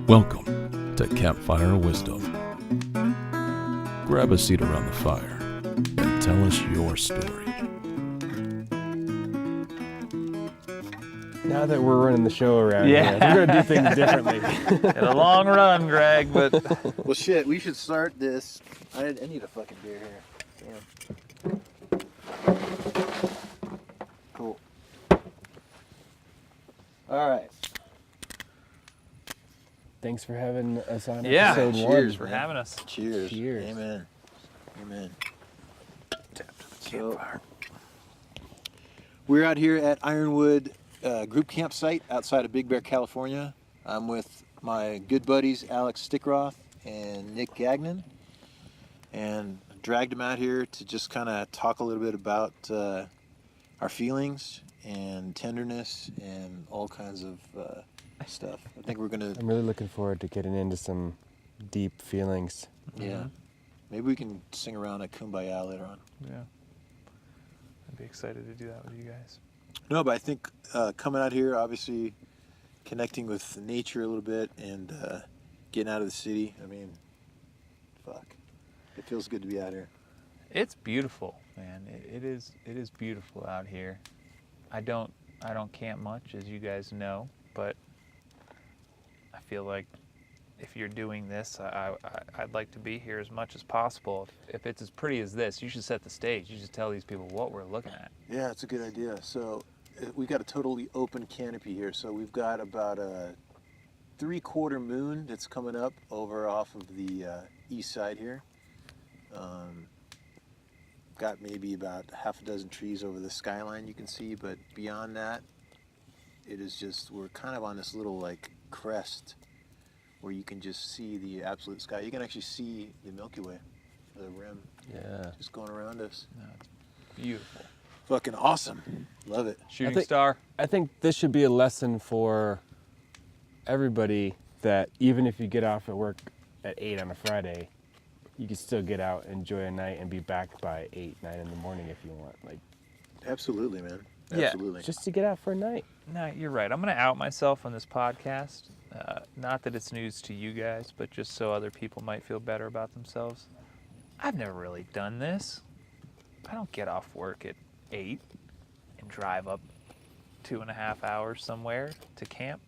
Welcome to Campfire Wisdom. Grab a seat around the fire and tell us your story. Now that we're running the show around here, we're going to do things differently. In a long run, Greg, but... Well, shit, we should start this. I need a fucking beer here. Damn. Cool. All right. Thanks for having us on Yeah, episode cheers one. for having us. Cheers. Cheers. Amen. Amen. Campfire. We're out here at Ironwood Group Campsite outside of Big Bear, California. I'm with my good buddies Alex Stickroth and Nick Gagnon, and dragged them out here to just kind of talk a little bit about our feelings and tenderness and all kinds of stuff. I think we're gonna. I'm really looking forward to getting into some deep feelings. Yeah. Maybe we can sing around a Kumbaya later on. Yeah. I'd be excited to do that with you guys. No, but I think coming out here, obviously connecting with nature a little bit and getting out of the city. I mean, fuck. It feels good to be out here. It's beautiful, man. It is beautiful out here. I don't camp much, as you guys know, but I feel like if you're doing this, I'd like to be here as much as possible. If it's as pretty as this, you should set the stage. You should tell these people what we're looking at. Yeah, it's a good idea. So we got a totally open canopy here. So we've got about a 3/4 moon that's coming up over off of the east side here. Got maybe about half a dozen trees over the skyline you can see, but beyond that, it is just, we're kind of on this little like crest where you can just see the absolute sky. You can actually see the Milky Way, the rim, just going around us. No, it's beautiful. Fucking awesome. Love it. Shooting star. I think this should be a lesson for everybody that even if you get off at work at 8 on a Friday, you can still get out, enjoy a night, and be back by 8, 9 in the morning if you want. Like, Absolutely, man. Yeah. Absolutely. just to get out for a night. No, you're right. I'm going to out myself on this podcast. Not that it's news to you guys, but just so other people might feel better about themselves. I've never really done this. I don't get off work at 8 and drive up 2.5 hours somewhere to camp.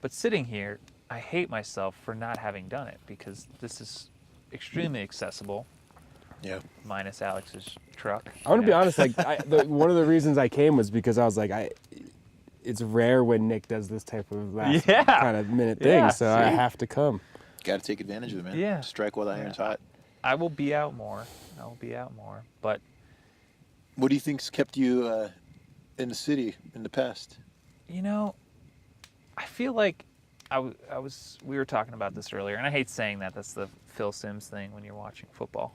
But sitting here, I hate myself for not having done it because this is extremely accessible. Yeah. Minus Alex's truck. I want to be honest, like one of the reasons I came was because I was like, it's rare when Nick does this type of last kind of minute thing, Yeah, so I have to come. Got to take advantage of it, man. Yeah. Strike while the iron's hot. I will be out more. But What do you think's kept you in the city in the past? you know, I feel like we were talking about this earlier, and I hate saying that. That's the Phil Simms thing when you're watching football.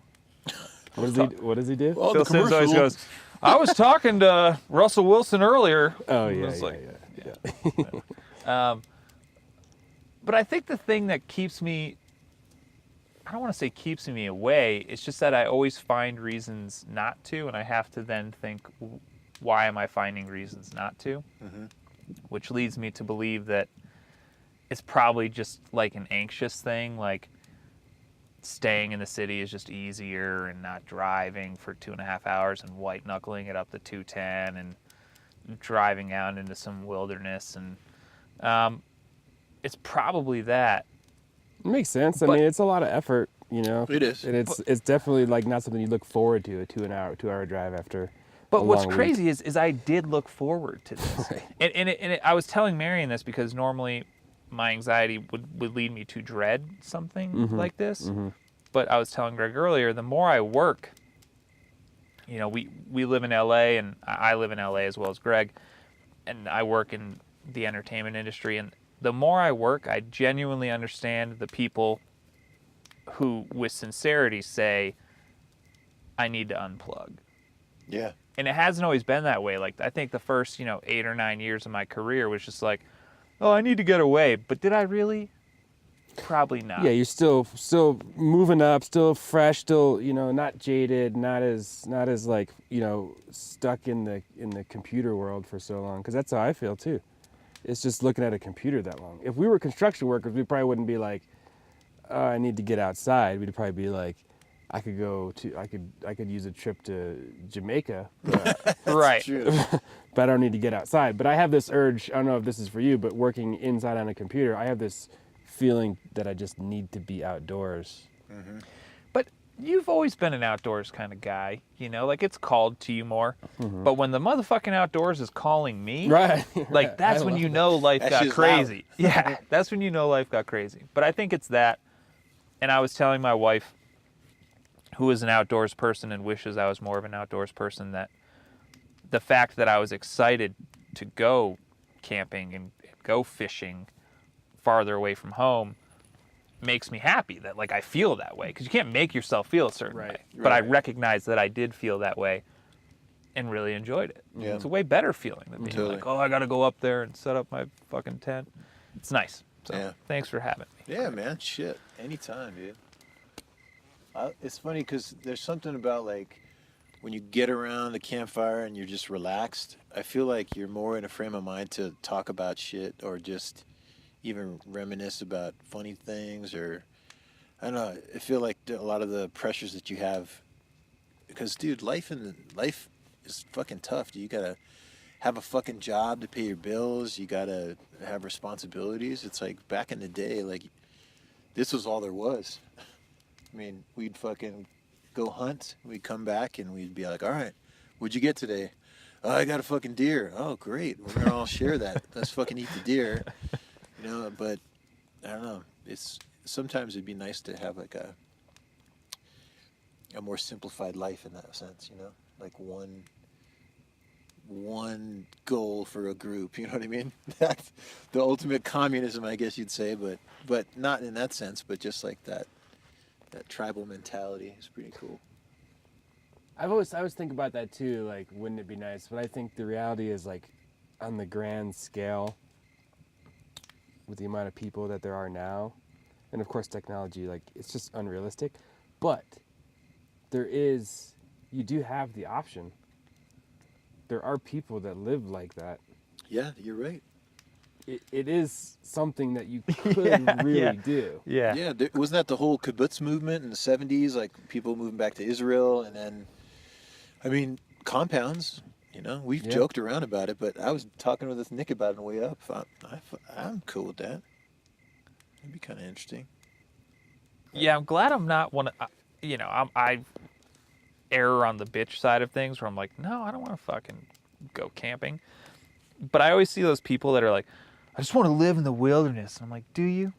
What does he do? Oh, Phil Simms always goes, I was talking to Russell Wilson earlier. Oh, And yeah, I was yeah. But I think the thing that keeps me, I don't want to say keeps me away, it's just that I always find reasons not to, and I have to then think, why am I finding reasons not to? Mm-hmm. Which leads me to believe that it's probably just like an anxious thing, like staying in the city is just easier and not driving for 2.5 hours and white knuckling it up the 210 and driving out into some wilderness. And it's probably that. It makes sense. I mean, it's a lot of effort, you know. It is. And it's definitely like not something you look forward to, a 2 hour drive after. But a what's long crazy is I did look forward to this. Right. And I was telling Marion this because normally my anxiety would lead me to dread something like this. Mm-hmm. But I was telling Greg earlier, the more I work, you know, we live in LA, and I live in LA as well as Greg, and I work in the entertainment industry, and the more I work, I genuinely understand the people who, with sincerity, say, I need to unplug. Yeah. And it hasn't always been that way. Like, I think the first, 8 or 9 years of my career was just like, oh, I need to get away. But did I really? Probably not. Yeah, you're still moving up, still fresh, still, not jaded, not as like, stuck in the computer world for so long, because that's how I feel too. It's just looking at a computer that long. If we were construction workers, we probably wouldn't be like, oh, I need to get outside. We'd probably be like, I could use a trip to Jamaica, but, Right. True. but I don't need to get outside. But I have this urge, I don't know if this is for you, but working inside on a computer, I have this feeling that I just need to be outdoors. But you've always been an outdoors kind of guy, you know, like it's called to you more. But when the motherfucking outdoors is calling me, Right. like that's I when love you that. know life That got shit's crazy. Yeah, that's when you know life got crazy. But I think it's that. And I was telling my wife, who is an outdoors person and wishes I was more of an outdoors person, that the fact that I was excited to go camping and go fishing farther away from home makes me happy, that like I feel that way, because you can't make yourself feel a certain Right. way. But I Right. recognize that I did feel that way and really enjoyed it. Yeah. It's a way better feeling than being Totally. like, oh, I got to go up there and set up my fucking tent. It's nice. So Yeah. thanks for having me. Yeah, man. Shit. Anytime, dude. It's funny because there's something about like when you get around the campfire and you're just relaxed. I feel like you're more in a frame of mind to talk about shit or just even reminisce about funny things, or I don't know. I feel like a lot of the pressures that you have, because dude, life is fucking tough. You gotta have a fucking job to pay your bills. You gotta have responsibilities. It's like back in the day, like this was all there was. I mean, we'd fucking go hunt. We'd come back and we'd be like, all right, what'd you get today? Oh, I got a fucking deer. Oh, great. We're going to all share that. Let's fucking eat the deer. You know, but I don't know. Sometimes it'd be nice to have like a more simplified life in that sense, you know? Like one goal for a group, you know what I mean? That's the ultimate communism, I guess you'd say, but not in that sense, but just like that tribal mentality is pretty cool. I always think about that too, like, wouldn't it be nice? But I think the reality is, like, on the grand scale, with the amount of people that there are now, and of course technology, like, it's just unrealistic. But you do have the option. There are people that live like that. Yeah, you're right. It is something that you could really do. Yeah. Yeah, wasn't that the whole kibbutz movement in the 70s? Like people moving back to Israel, and then, I mean, compounds. You know, we've joked around about it, but I was talking with Nick about it on the way up. I'm cool with that. It'd be kind of interesting. Yeah, I'm glad I'm not one of, you know, I err on the bitch side of things where I'm like, no, I don't want to fucking go camping. But I always see those people that are like, I just want to live in the wilderness. And I'm like, do you?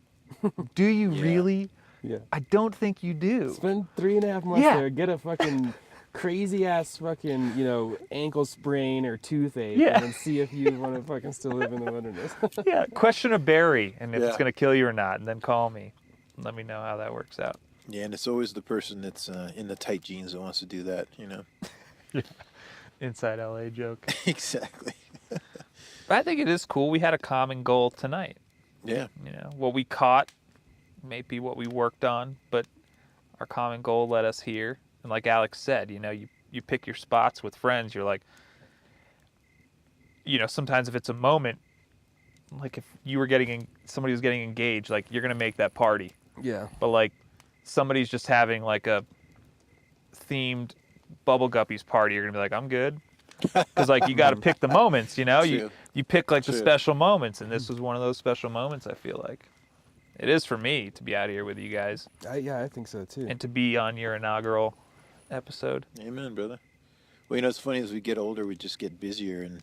Do you really? Yeah. I don't think you do. Spend 3.5 months Yeah. there, get a fucking crazy ass fucking, you know, ankle sprain or toothache, Yeah. and then see if you want to fucking still live in the wilderness. Yeah, question a berry and if it's Yeah. going to kill you or not, and then call me. Let me know how that works out. Yeah, and it's always the person that's in the tight jeans that wants to do that, you know? Inside LA joke. Exactly. But I think it is cool. We had a common goal tonight. Yeah. You know, what we caught may be what we worked on, but our common goal led us here. And like Alex said, you know, you pick your spots with friends. You're like, you know, sometimes if it's a moment, like if you were somebody was getting engaged, like you're going to make that party. Yeah. But like somebody's just having like a themed Bubble Guppies party, you're going to be like, I'm good. Because like you got to pick the moments, you know? True. You pick like the True. special moments, and this was one of those special moments, I feel like. It is for me to be out here with you guys I think so too. and to be on your inaugural episode. Amen, brother. Well, you know, it's funny, as we get older, we just get busier, and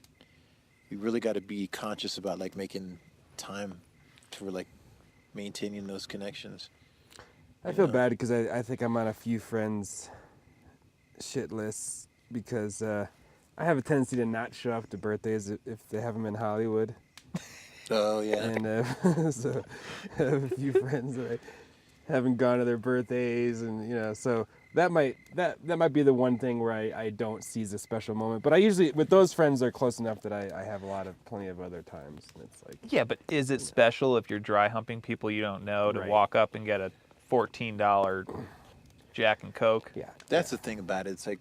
we really got to be conscious about like making time for like maintaining those connections. I feel bad because I think I'm on a few friends' shit lists because I have a tendency to not show up to birthdays if they have them in Hollywood. Oh yeah. And so I have a few friends that I haven't gone to their birthdays, and you know, so that might be the one thing where I don't seize a special moment. But I usually, with those friends, they're close enough that I have plenty of other times. And it's like, Yeah, but is it special if you're dry humping people you don't know to Right. walk up and get a $14 Jack and Coke? yeah, That's the thing about it. It's like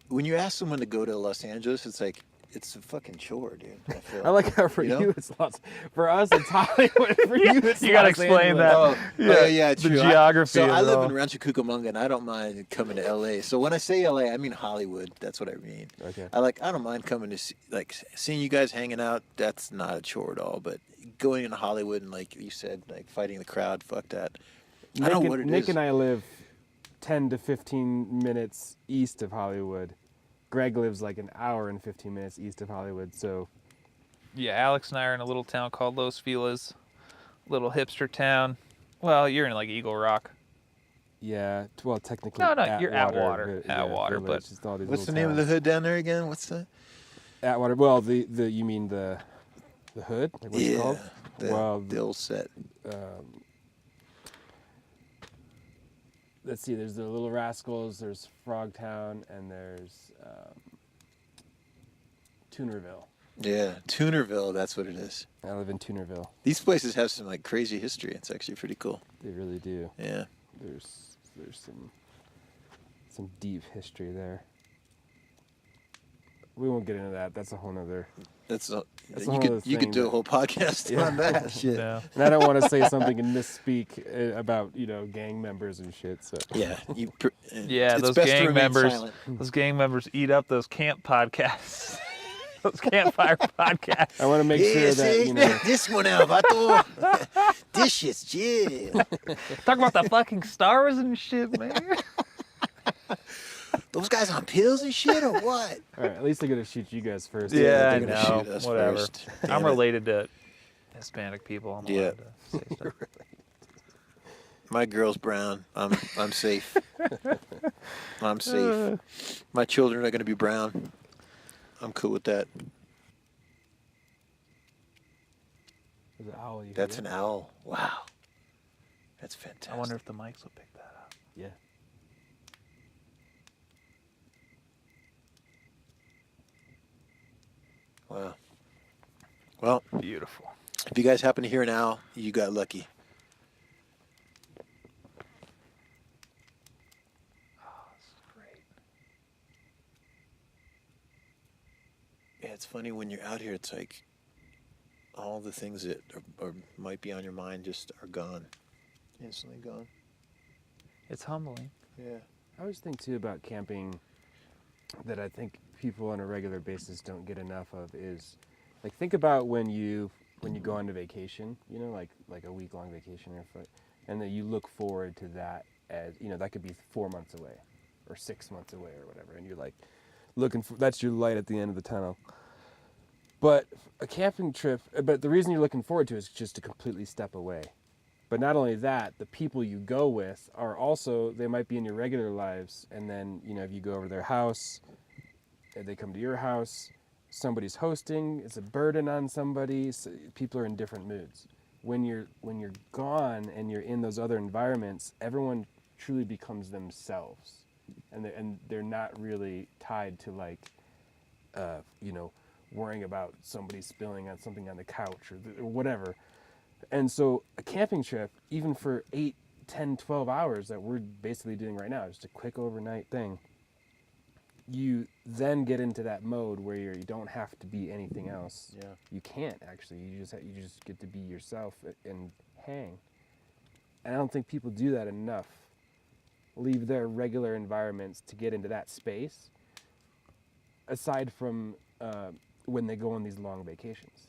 when you ask someone to go to Los Angeles, it's like it's a fucking chore, dude. I feel. I like how for You know? you it's Los. For us it's Hollywood. For you it's You gotta Los explain Angeles. that. Yeah, the true. geography So of I it live all. in Rancho Cucamonga, and I don't mind coming to LA. So when I say LA, I mean Hollywood. That's what I mean. Okay. I don't mind coming to see, like seeing you guys hanging out. That's not a chore at all. But going into Hollywood and like you said, like fighting the crowd, fuck that. I don't know what it is. Nick and I live 10 to 15 minutes east of Hollywood. Greg lives like an hour and 15 minutes east of Hollywood, so Yeah, Alex and I are in a little town called Los Feliz, little hipster town. Well, you're in like Eagle Rock. yeah, well, technically No, you're Atwater. but, Atwater, Village, but- just all these What's the little name of the towns. hood down there again? What's the? Atwater. Well, the you mean the hood? Like what's it called? The old set. Let's see. There's the Little Rascals. There's Frogtown, and there's Tunerville. Yeah, Tunerville. That's what it is. I live in Tunerville. These places have some like crazy history. It's actually pretty cool. They really do. Yeah. There's some deep history there. We won't get into that. That's a whole nother. That's a That's you a whole could other you could thing, do a but- whole podcast Yeah. on that shit. No. And I don't want to say something and misspeak about gang members and shit. So Yeah, Yeah, it's those best to gang remain members. silent. Those gang members eat up those camp podcasts. Those campfire podcasts. I want to make sure that this one out, vato. This shit's chill. Talk about the fucking stars and shit, man. Those guys on pills and shit or what? All right, at least they're gonna shoot you guys first. Yeah, I they're gonna know. shoot us Whatever. first. I'm Damn it. related to Hispanic people. I'm Yeah. allowed to say stuff. My girl's brown. I'm safe. I'm safe. My children are gonna be brown. I'm cool with that. There's an owl. You That's hear? an owl. Wow. That's fantastic. I wonder if the mics will pick that up. Yeah. Wow. Well, Beautiful. if you guys happen to hear an owl, you got lucky. Oh, this is great. Yeah, it's funny when you're out here. It's like all the things that might be on your mind just are gone, instantly gone. It's humbling. Yeah. I always think too about camping that I think people on a regular basis don't get enough of is like think about when you go on to vacation, you know, like a week-long vacation and that you look forward to that as, you know, that could be 4 months away or 6 months away or whatever, and you're like looking for, that's your light at the end of the tunnel. But a camping trip, but the reason you're looking forward to it is just to completely step away. But not only that, the people you go with are also, they might be in your regular lives, and then, you know, if you go over to their house, they come to your house, somebody's hosting, it's a burden on somebody, so people are in different moods. When you're gone and you're in those other environments, everyone truly becomes themselves, and they're not really tied to like, you know, worrying about somebody spilling on something on the couch or whatever. And so a camping trip, even for 8, 10, 12 hours that we're basically doing right now, just a quick overnight thing, you then get into that mode where you don't have to be anything else. Yeah. You can't actually. You just get to be yourself and hang. And I don't think people do that enough. Leave their regular environments to get into that space. Aside from when they go on these long vacations.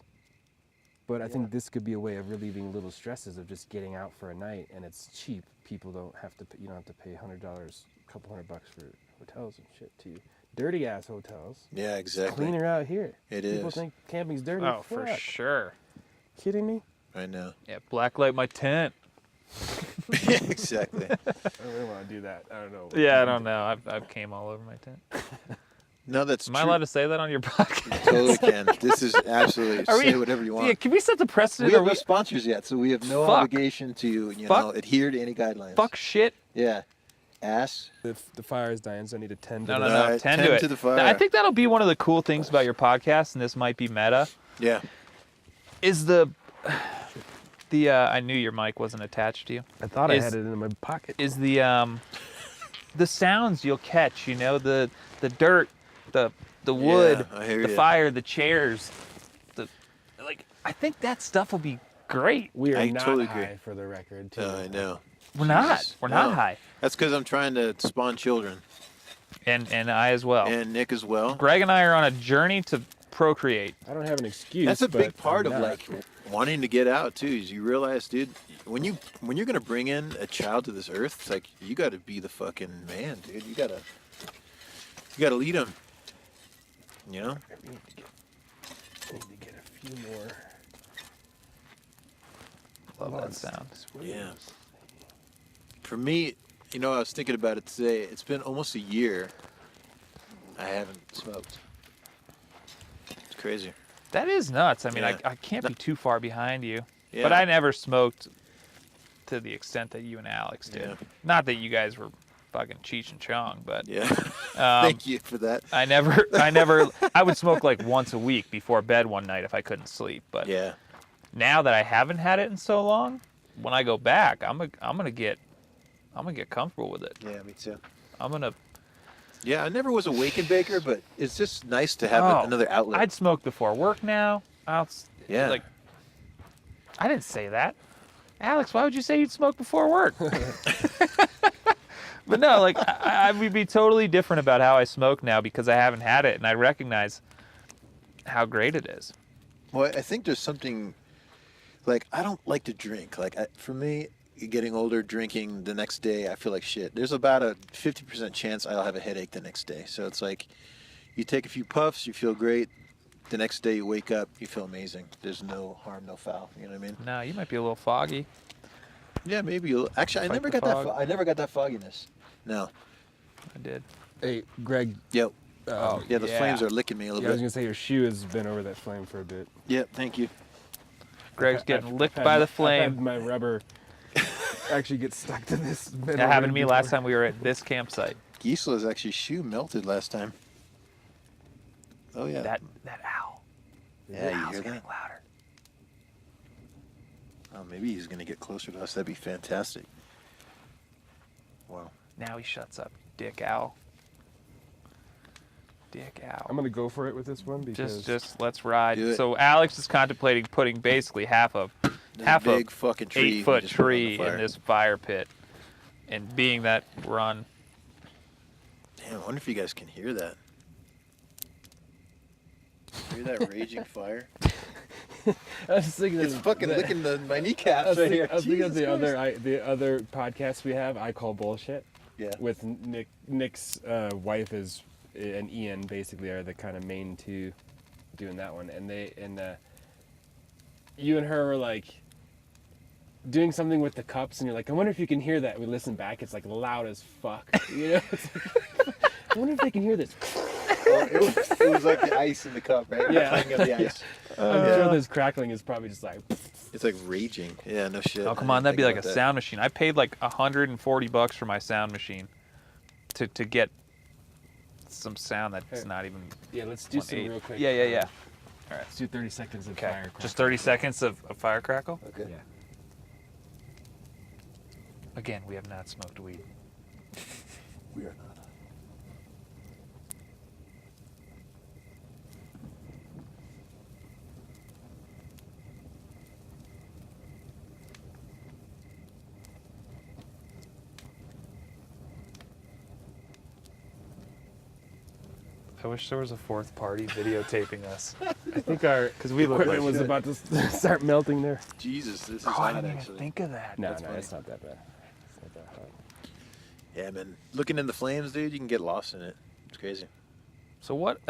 But I think this could be a way of relieving little stresses of just getting out for a night, and it's cheap. People don't have to. You don't have to pay $100, a couple $100 for hotels and shit too. Dirty ass hotels. Yeah, It's exactly. cleaner out here. It People is. think camping's dirty. Oh, for Fuck. sure. Kidding me? I know. Yeah, blacklight my tent. Exactly. I don't really want to do that. I don't know. Yeah, I don't know. I've came all over my tent. No, that's Am true. I allowed to say that on your podcast? Totally can. This is absolutely Are we- say whatever you want. Yeah, can we set the We precedent? have Are no we sponsors yet, so we have no Fuck. obligation to you Fuck. know adhere to any guidelines. fuck shit? Yeah. Ass. The fire is dying, so I need to tend to No, this. no, no. Alright, Tend tend to it. to the fire. I think that'll be one of the cool things about your podcast, and this might be meta. Yeah. Is the I knew your mic wasn't attached to you. I thought I Is- had it in my pocket. Is the sounds you'll catch? You know, the dirt, the the wood, I hear the ya. fire, the chairs. I think that stuff will be great. We are I not totally high agree. for the record, too. I know. We're not. Jesus. We're not No. high. That's because I'm trying to spawn children. And I as well. And Nick as well. Greg and I are on a journey to procreate. I don't have an excuse. That's a big but part I'm of not. like wanting to get out too. Is you realize, dude, when you're gonna bring in a child to this earth, it's like you got to be the fucking man, dude. You gotta lead him. You know. I need to get a few more. Love that Lots. sound. Yeah. For me, I was thinking about it today. It's been almost a year. I haven't smoked. It's crazy. That is nuts. I mean, Yeah. I can't be too far behind you. Yeah. But I never smoked to the extent that you and Alex did. Yeah. Not that you guys were fucking Cheech and Chong, but Yeah. Thank you for that. I would smoke like once a week before bed one night if I couldn't sleep. But Yeah. now that I haven't had it in so long, when I go back, I'm gonna get comfortable with it. Yeah, me too. I'm gonna. Yeah, I never was a wake and baker, but it's just nice to have another outlet. I'd smoke before work now. Yeah. Like, I didn't say that. Alex, why would you say you'd smoke before work? But no, like, I would be totally different about how I smoke now because I haven't had it, and I recognize how great it is. Well, I think there's something, like, I don't like to drink. Like, for me, getting older, drinking the next day, I feel like shit. There's about a 50% chance I'll have a headache the next day. So it's like, you take a few puffs, you feel great. The next day you wake up, you feel amazing. There's no harm, no foul. You know what I mean? No, you might be a little foggy. Yeah, maybe. Actually, I Fight never the got that. fog. I never got that fogginess. No. I did. Hey, Greg. Yep. Oh, Yeah, the flames are licking me a Yeah, little I was bit. going to say your shoe has been over that flame for a bit. Yep. Thank you. Greg's I've getting licked had by the I've had flame. my rubber actually get stuck to this. That happened to me last time we were at this campsite. Gisla's actually shoe melted last time. Oh yeah. That owl. Yeah, you Owl's hear getting that? louder. Oh, maybe he's gonna get closer to us. That'd be fantastic. Wow. Now he shuts up. Dick owl. Dick owl. I'm going to go for it with this one because Just let's ride. Do it. So Alex is contemplating putting basically half a Big fucking tree. we 8-foot just put on the tree fire. in this fire pit, and being that we're on. Damn, I wonder if you guys can hear that. Hear that raging fire? I was thinking It's fucking licking my I kneecaps was right thinking, here. I was thinking of Jesus the other podcast we have. I call bullshit. Yeah. With Nick's wife and Ian basically are the kind of main two doing that one, and you and her were like doing something with the cups, and you're like, I wonder if you can hear that. We listen back, it's like loud as fuck. You know, it's like, I wonder if they can hear this. Oh, it was like the ice in the cup, right? Yeah. Playing of the ice. I'm sure this crackling is probably just like. It's like raging. Yeah, no shit. Oh come I on, didn't that'd be think like a about that. sound machine. I paid like $140 for my sound machine to get some sound that's Hey. not even. Yeah, let's do some 1.8. real quick. Yeah. All right. Let's do 30 seconds of Okay. fire. Just 30 seconds of fire crackle. Okay. Yeah. Again, we have not smoked weed. We are not. I wish there was a fourth party videotaping us. I think our 'Cause we look equipment like was shit. about to start melting there. Jesus, this is Oh, I hot didn't even actually. think of that. No, That's no, funny. it's not that bad. It's not that hot. Yeah, man. Looking in the flames, dude, you can get lost in it. It's crazy. So what,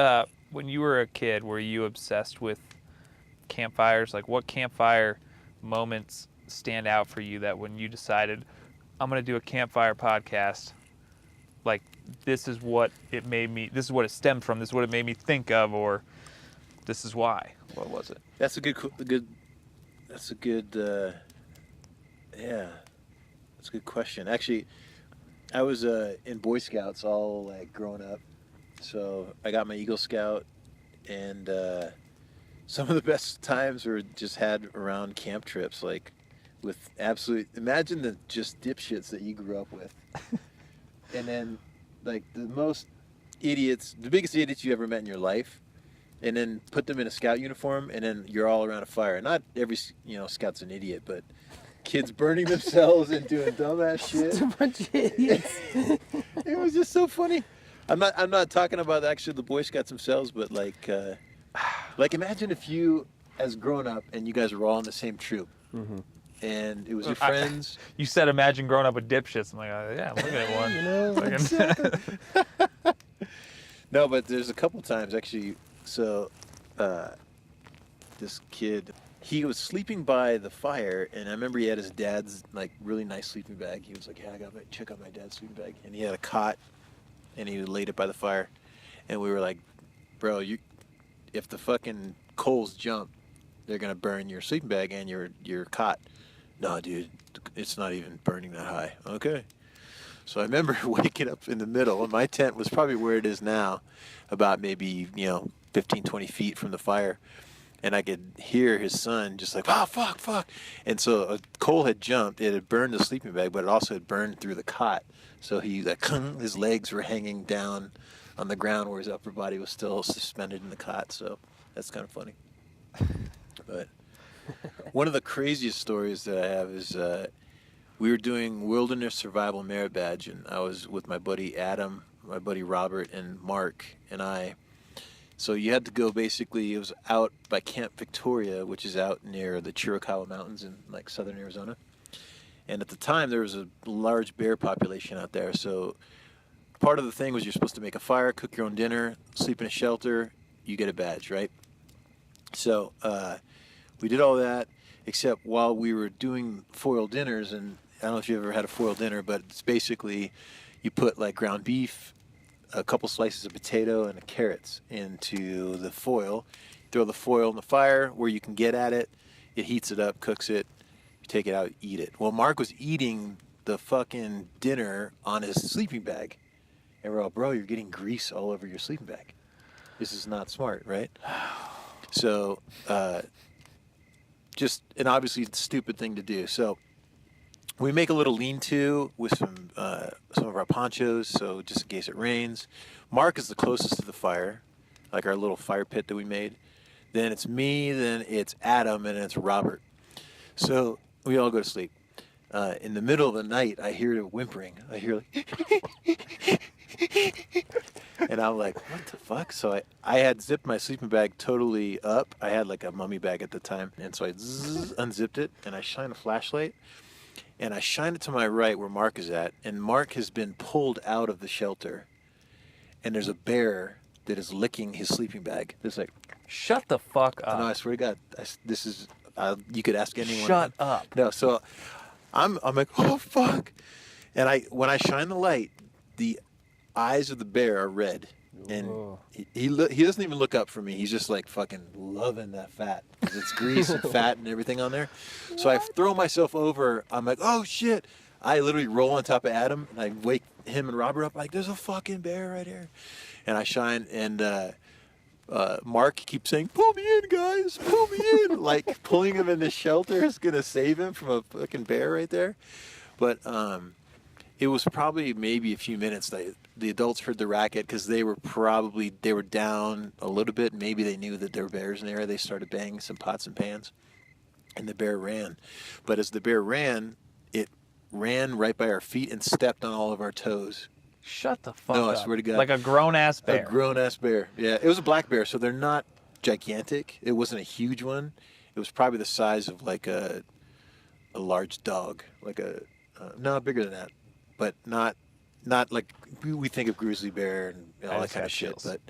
when you were a kid, were you obsessed with campfires? Like what campfire moments stand out for you that when you decided, I'm going to do a campfire podcast, like this is what it made me, this is what it stemmed from, this is what it made me think of, or this is why? What was it? That's a good. That's a good. Yeah, that's a good question. Actually, I was in Boy Scouts all like growing up, so I got my Eagle Scout, and some of the best times were just had around camp trips, like with absolute. Imagine the just dipshits that you grew up with, and then like the most idiots, the biggest idiots you ever met in your life, and then put them in a scout uniform, and then you're all around a fire. Not every, scout's an idiot, but kids burning themselves and doing dumbass shit. It's a bunch of idiots. It was just so funny. I'm not talking about actually the Boy Scouts themselves, but like imagine if you, as grown up, and you guys were all in the same troop, and it was your friends. You said imagine growing up with dipshits. I'm like, yeah, I'm looking at one. Exactly. No, but there's a couple times actually. So, this kid, he was sleeping by the fire, and I remember he had his dad's like really nice sleeping bag. He was like, "Yeah, I got check out my dad's sleeping bag," and he had a cot, and he laid it by the fire, and we were like, "Bro, if the fucking coals jump, they're gonna burn your sleeping bag and your cot." "No, dude, it's not even burning that high." "Okay." So I remember waking up in the middle, and my tent was probably where it is now, about maybe 15, 20 feet from the fire. And I could hear his son just like, "Oh, fuck." And so a coal had jumped. It had burned the sleeping bag, but it also had burned through the cot. So his legs were hanging down on the ground where his upper body was still suspended in the cot. So that's kind of funny. But one of the craziest stories that I have is we were doing Wilderness Survival Merit Badge, and I was with my buddy Adam, my buddy Robert, and Mark, and I. So you had to go basically, it was out by Camp Victoria, which is out near the Chiricahua Mountains in like southern Arizona. And at the time, there was a large bear population out there. So part of the thing was you're supposed to make a fire, cook your own dinner, sleep in a shelter, you get a badge, right? So we did all that, except while we were doing foil dinners, and I don't know if you've ever had a foil dinner, but it's basically you put like ground beef, a couple slices of potato, and carrots into the foil. You throw the foil in the fire where you can get at it. It heats it up, cooks it. You take it out, eat it. Well, Mark was eating the fucking dinner on his sleeping bag. And we're all, "Bro, you're getting grease all over your sleeping bag. This is not smart, right?" So, just an obviously stupid thing to do. So, we make a little lean-to with some of our ponchos, so just in case it rains. Mark is the closest to the fire, like our little fire pit that we made. Then it's me, then it's Adam, and then it's Robert. So we all go to sleep. In the middle of the night, I hear whimpering. I hear like, and I'm like, "What the fuck?" So I had zipped my sleeping bag totally up. I had like a mummy bag at the time, and so I unzipped it, and I shine a flashlight. And I shine it to my right where Mark is at, and Mark has been pulled out of the shelter, and there's a bear that is licking his sleeping bag. It's like, Shut the fuck up. no, I swear to God, this is, you could ask anyone. Shut up. No, so I'm like, "Oh fuck," and when I shine the light, the eyes of the bear are red, and Whoa. he doesn't even look up for me. He's just like fucking loving that fat, because it's grease and fat and everything on there. So I throw myself over. I'm like, "Oh shit!" I literally roll on top of Adam, and I wake him and Robert up like, "There's a fucking bear right here," and I shine, and Mark keeps saying, "Pull me in, guys, pull me in." Like pulling him in the shelter is gonna save him from a fucking bear right there. But it was probably maybe a few minutes that the adults heard the racket, because they were down a little bit. Maybe they knew that there were bears in the area. They started banging some pots and pans, and the bear ran. But as the bear ran, it ran right by our feet and stepped on all of our toes. Shut the fuck up. No, I swear to God. Like a grown-ass bear. A grown-ass bear. Yeah, it was a black bear, so they're not gigantic. It wasn't a huge one. It was probably the size of like a large dog, like no, bigger than that, but not like we think of grizzly bear and all that kind of shit. But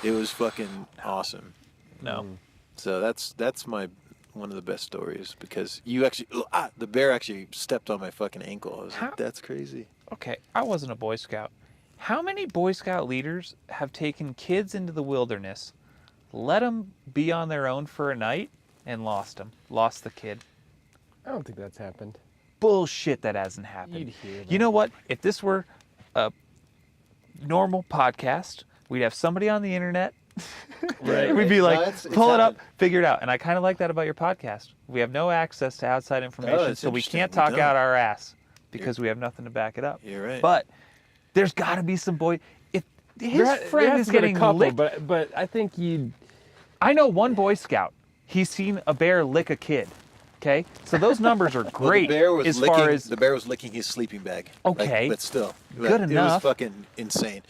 it was fucking awesome. No. So that's my one of the best stories, because the bear actually stepped on my fucking ankle. I was like, "That's crazy." Okay, I wasn't a Boy Scout. How many Boy Scout leaders have taken kids into the wilderness, let them be on their own for a night, and lost the kid? I don't think that's happened. Bullshit, that hasn't happened. You'd hear that. You know what? If this were a normal podcast, we'd have somebody on the internet. Right. We'd be like, No, it's pull it up, happened. figure it out. And I kind of like that about your podcast. We have no access to outside information, it's so we interesting. can't We talk don't. out our ass because we have nothing to back it up. You're right. But there's got to be some boy. his There friend has is to be a getting couple, licked. but I think you. I know one Boy Scout. He's seen a bear lick a kid. Okay, so those numbers are Well, great the bear was as licking, far as the bear was licking his sleeping bag. Okay. But still, Good it enough. was fucking insane.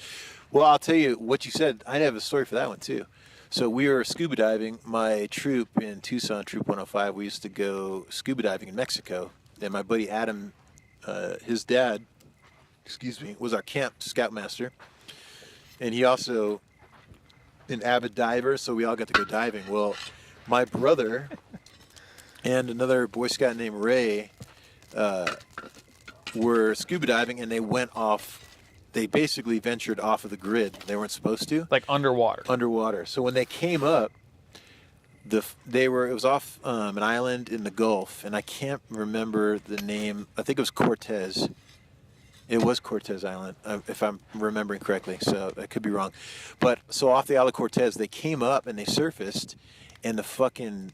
Well, I'll tell you what you said. I have a story for that one too. So we were scuba diving. My troop in Tucson, Troop 105, we used to go scuba diving in Mexico. And my buddy Adam, his dad, was our camp scoutmaster. And he also an avid diver, so we all got to go diving. Well, my brother and another Boy Scout named Ray were scuba diving, and they went off. They basically ventured off of the grid. They weren't supposed to. like underwater. So when they came up, it was off an island in the Gulf, and I can't remember the name. I think it was Cortez. It was Cortez Island, if I'm remembering correctly. So I could be wrong. But so off the Isle of Cortez, they came up and they surfaced, and the fucking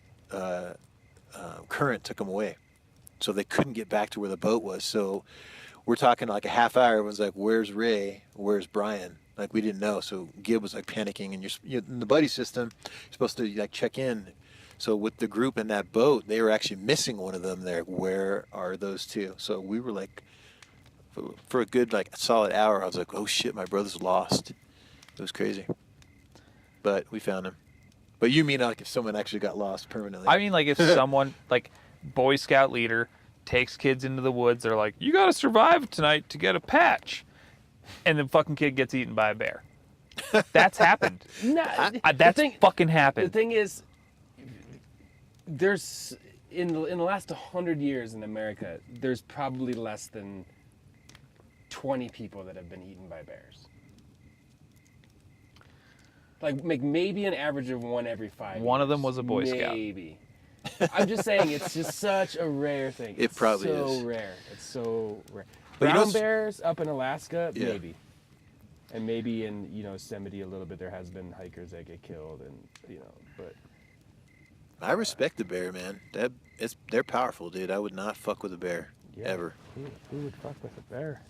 current took them away. So they couldn't get back to where the boat was. So we're talking like a half hour. Everyone's like, "Where's Ray? Where's Brian?" Like we didn't know. So Gib was like panicking, and you're in the buddy system. You're supposed to like check in. So with the group in that boat, they were actually missing one of them. There, where are those two? So we were like, for a good like solid hour, I was like, "Oh shit, my brother's lost." It was crazy, but we found him. But you mean like if someone actually got lost permanently? I mean, like if someone, like Boy Scout leader, takes kids into the woods, they're like, "You got to survive tonight to get a patch," and the fucking kid gets eaten by a bear. That's happened. No, That's fucking the happened. thing is, there's in the last 100 years in America, there's probably less than 20 people that have been eaten by bears. Like maybe an average of one every 5 years. One of them was a Boy Scout. Maybe. I'm just saying, it's just such a rare thing. It probably so is. rare. It's so rare. But you Brown know, bears up in Alaska, Yeah. maybe. And maybe in Yosemite a little bit. There has been hikers that get killed, and but I respect the bear, man. They're powerful, dude. I would not fuck with a bear ever. Who would fuck with a bear?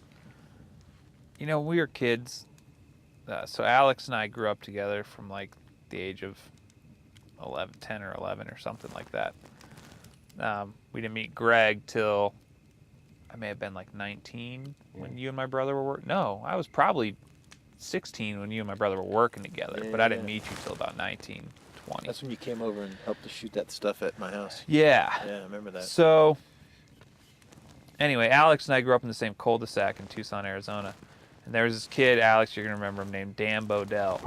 You know, we were kids. So Alex and I grew up together from like the age of 10 or 11 or something like that. We didn't meet Greg till I may have been like 19 when you and my brother were working. No, I was probably 16 when you and my brother were working together, but I didn't meet you till about 19, 20. That's when you came over and helped to shoot that stuff at my house. Yeah. Yeah, I remember that. So, anyway, Alex and I grew up in the same cul-de-sac in Tucson, Arizona. And there was this kid, Alex, you're going to remember him, named Dan Bodell.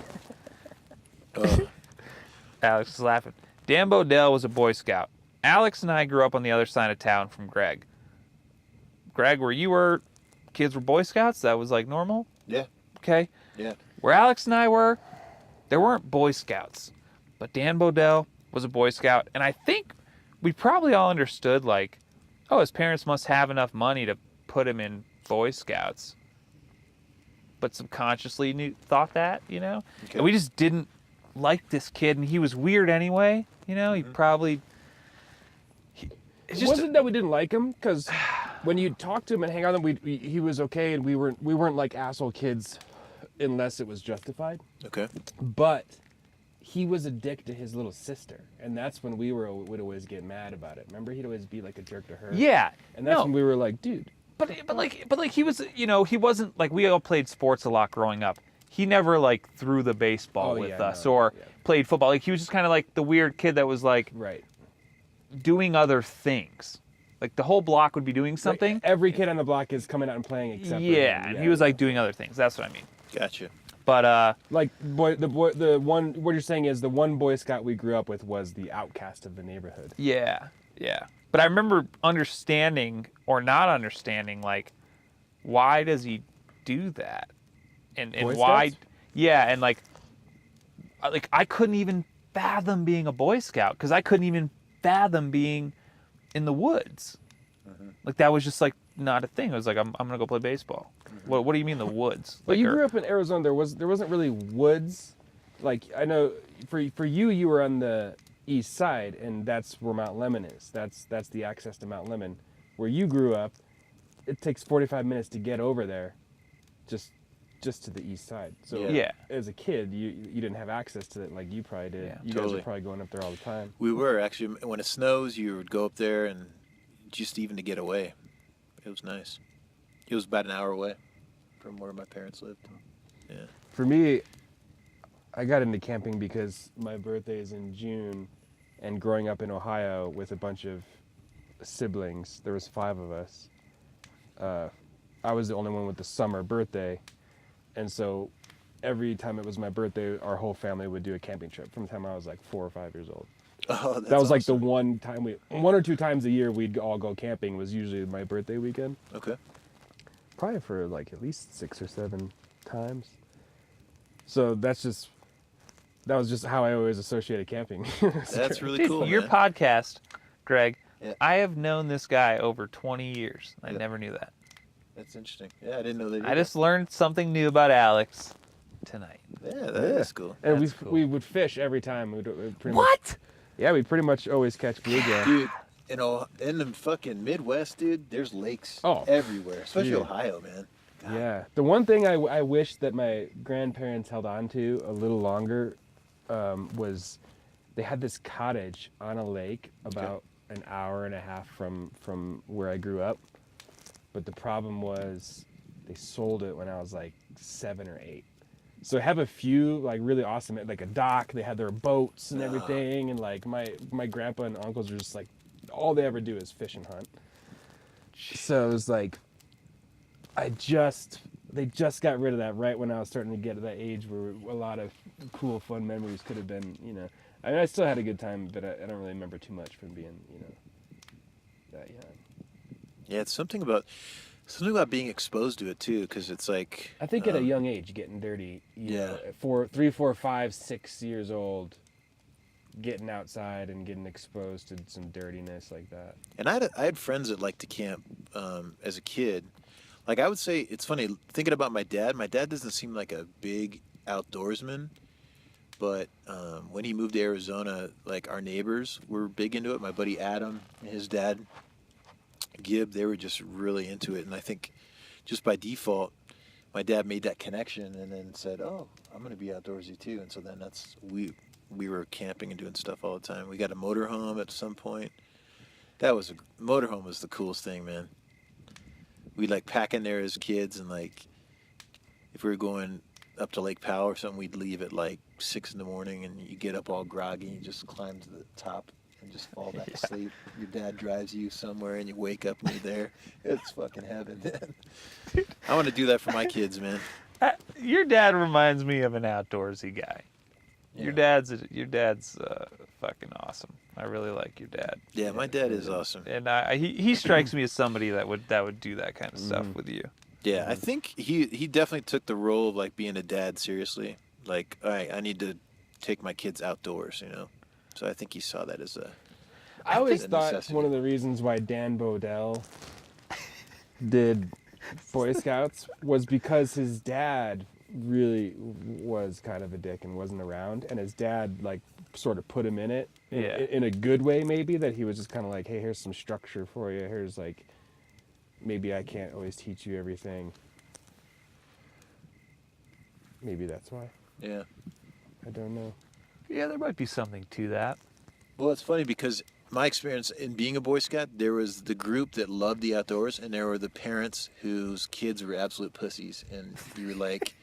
Alex is laughing. Dan Bodell was a Boy Scout. Alex and I grew up on the other side of town from Greg. Greg, where you were, kids were Boy Scouts? That was like normal? Yeah. Okay. Yeah. Where Alex and I were, there weren't Boy Scouts. But Dan Bodell was a Boy Scout. And I think we probably all understood, like, oh, his parents must have enough money to put him in Boy Scouts. But subconsciously thought that, Okay. And we just didn't like this kid. And he was weird anyway. He probably... It wasn't that we didn't like him, because when you talk to him and hang out with him, he was okay, and we weren't like asshole kids unless it was justified. Okay. But he was a dick to his little sister, and that's when we would always get mad about it. Remember, he'd always be like a jerk to her. Yeah. And that's when we were like, dude. But he was, he wasn't, like, we all played sports a lot growing up. He never, like, threw the baseball with us or played football. Like, he was just kind of like the weird kid that was, like, doing other things. Like, the whole block would be doing something. Like, every kid on the block is coming out and playing except for him. and he was, like, doing other things. That's what I mean. Gotcha. But, like, the one, what you're saying is the one Boy Scout we grew up with was the outcast of the neighborhood. Yeah. But I remember understanding or not understanding, like, why does he do that? And Boy why? Scouts? Yeah, and, like, I couldn't even fathom being a Boy Scout because I couldn't even fathom being in the woods. Mm-hmm. Like, that was just, like, not a thing. I was like, I'm going to go play baseball. Mm-hmm. What do you mean the woods? Well, you grew up in Arizona. There wasn't really woods. Like, I know for you were on the east side, and that's where Mount Lemon is. That's the access to Mount Lemon. Where you grew up, it takes 45 minutes to get over there, just just to the east side. So Yeah. as a kid, you didn't have access to it like you probably did. Yeah. You guys Totally. were probably going up there all the time. We were actually, when it snows, you would go up there and just even to get away. It was nice. It was about an hour away from where my parents lived. Yeah. For me, I got into camping because my birthday is in June, and growing up in Ohio with a bunch of siblings, there was 5 of us. I was the only one with the summer birthday, and so every time it was my birthday, our whole family would do a camping trip from the time I was like 4 or 5 years old. Oh, that's That was like the awesome. one or two times a year we'd all go camping was usually my birthday weekend. Okay. Probably for like at least 6 or 7 times. So that was just how I always associated camping. That's really Dude, cool, your man. podcast, Greg, Yeah. I have known this guy over 20 years. I Yeah. never knew that. That's interesting. Yeah, I didn't know they did I just learned something new about Alex tonight. that. Yeah, that is cool. And That's cool. we would fish every time. We'd pretty much, What? yeah, we pretty much always catch bluegill. Dude, in the fucking Midwest, dude, there's lakes Oh, everywhere, especially dude. Ohio, man. God. Yeah. The one thing I wish that my grandparents held on to a little longer was they had this cottage on a lake about an hour and a half from where I grew up. But the problem was they sold it when I was like 7 or 8. So I have a few like really awesome, like a dock. They had their boats and everything, and like my grandpa and uncles are just like all they ever do is fish and hunt. So it was like they just got rid of that right when I was starting to get to that age where a lot of cool, fun memories could have been. I mean, I still had a good time, but I don't really remember too much from being that young. Yeah, it's something about being exposed to it too, because it's like I think at a young age, getting dirty. You Yeah. know, at 3, 4, 5, 6 years old, getting outside and getting exposed to some dirtiness like that. And I had friends that liked to camp as a kid. Like I would say, it's funny thinking about my dad. My dad doesn't seem like a big outdoorsman, but when he moved to Arizona, like our neighbors were big into it. My buddy Adam and his dad, Gib, they were just really into it. And I think just by default, my dad made that connection and then said, "Oh, I'm going to be outdoorsy too." And so then we were camping and doing stuff all the time. We got a motorhome at some point. Motorhome was the coolest thing, man. We'd like pack in there as kids, and like if we were going up to Lake Powell or something, we'd leave at like 6 in the morning, and you get up all groggy and you just climb to the top and just fall back to sleep. Your dad drives you somewhere and you wake up and you're there. It's fucking heaven, man. I want to do that for my kids, man. Your dad reminds me of an outdoorsy guy. Your dad's fucking awesome. I really like your dad. Yeah, my dad is awesome. And he strikes me as somebody that would do that kind of stuff with you. Yeah, I think he definitely took the role of like being a dad seriously. Like, all right, I need to take my kids outdoors, So I think he saw that as I always a thought necessity. one of the reasons why Dan Bodell did Boy Scouts was because his dad really was kind of a dick and wasn't around, and his dad like sort of put him in it in a good way, maybe, that he was just kind of like, hey, here's some structure for you, here's like, maybe I can't always teach you everything. Maybe that's why. Yeah. I don't know. Yeah, there might be something to that. Well, it's funny because my experience in being a Boy Scout, there was the group that loved the outdoors, and there were the parents whose kids were absolute pussies, and you were like,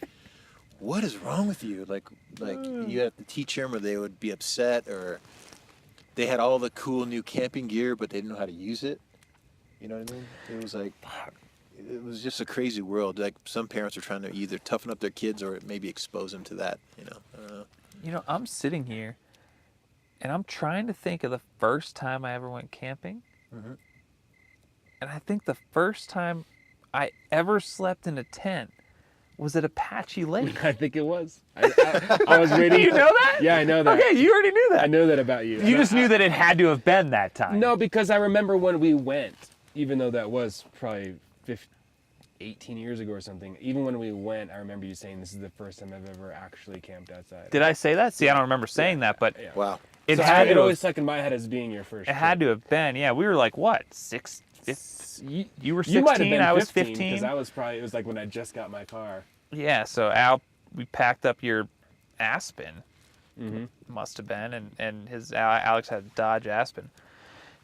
"What is wrong with you?" Like you have to teach them, or they would be upset, or they had all the cool new camping gear, but they didn't know how to use it. You know what I mean? It was like, it was just a crazy world. Like some parents are trying to either toughen up their kids or maybe expose them to that. I don't know. I'm sitting here, and I'm trying to think of the first time I ever went camping. Mhm. And I think the first time I ever slept in a tent was at Apache Lake. I think it was. I was waiting. You know that? Yeah, I know that. Okay, you already knew that. I know that about you. You just knew that it had to have been that time. No, because I remember when we went, even though that was probably 18 years ago or something, even when we went, I remember you saying this is the first time I've ever actually camped outside. Did I say that? See, I don't remember saying that, but Yeah. Wow. it So had it to always have, stuck in my head as being your first. it had to have been. Yeah, we were like, what, 6, 5? You were 16, You might have been I was 15. 15. Because it was like when I just got my car. Yeah, so Al, we packed up your Aspen, Mm-hmm. must have been, and his Alex had a Dodge Aspen.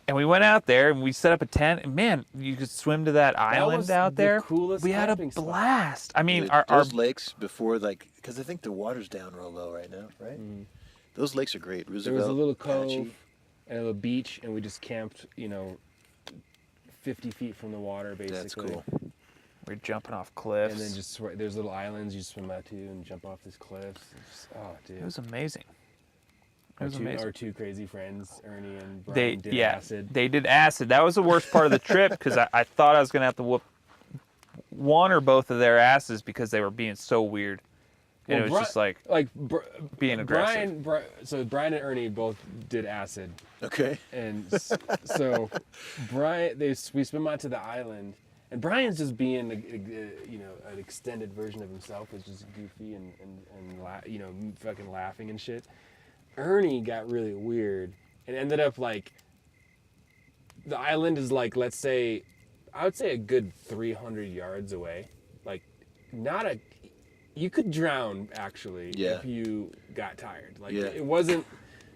And we went out there and we set up a tent. And man, you could swim to that island was out the there. coolest We had a camping spot. blast. I mean, Dude, our those lakes before, like, because I think the water's down real low right now, right? Mm-hmm. Those lakes are great. There was Roosevelt, a little cove Apache. and a little beach, and we just camped, 50 feet from the water, basically. That's cool. we're jumping off cliffs. And then just there's little islands you swim out to and jump off these cliffs. Oh, dude. It was amazing. It was our amazing. two crazy friends, Ernie and They Brian, did acid. They did acid. That was the worst part of the trip because I thought I was gonna have to whoop one or both of their asses because they were being so weird. And it was just like being aggressive. So Brian and Ernie both did acid, Okay. and so we swim out to the island, and Brian's just being an extended version of himself, is just goofy and fucking laughing and shit. Ernie got really weird and ended up like, the island is like, let's say, I would say a good 300 yards away. Like, you could drown actually if you got tired. Like, it wasn't,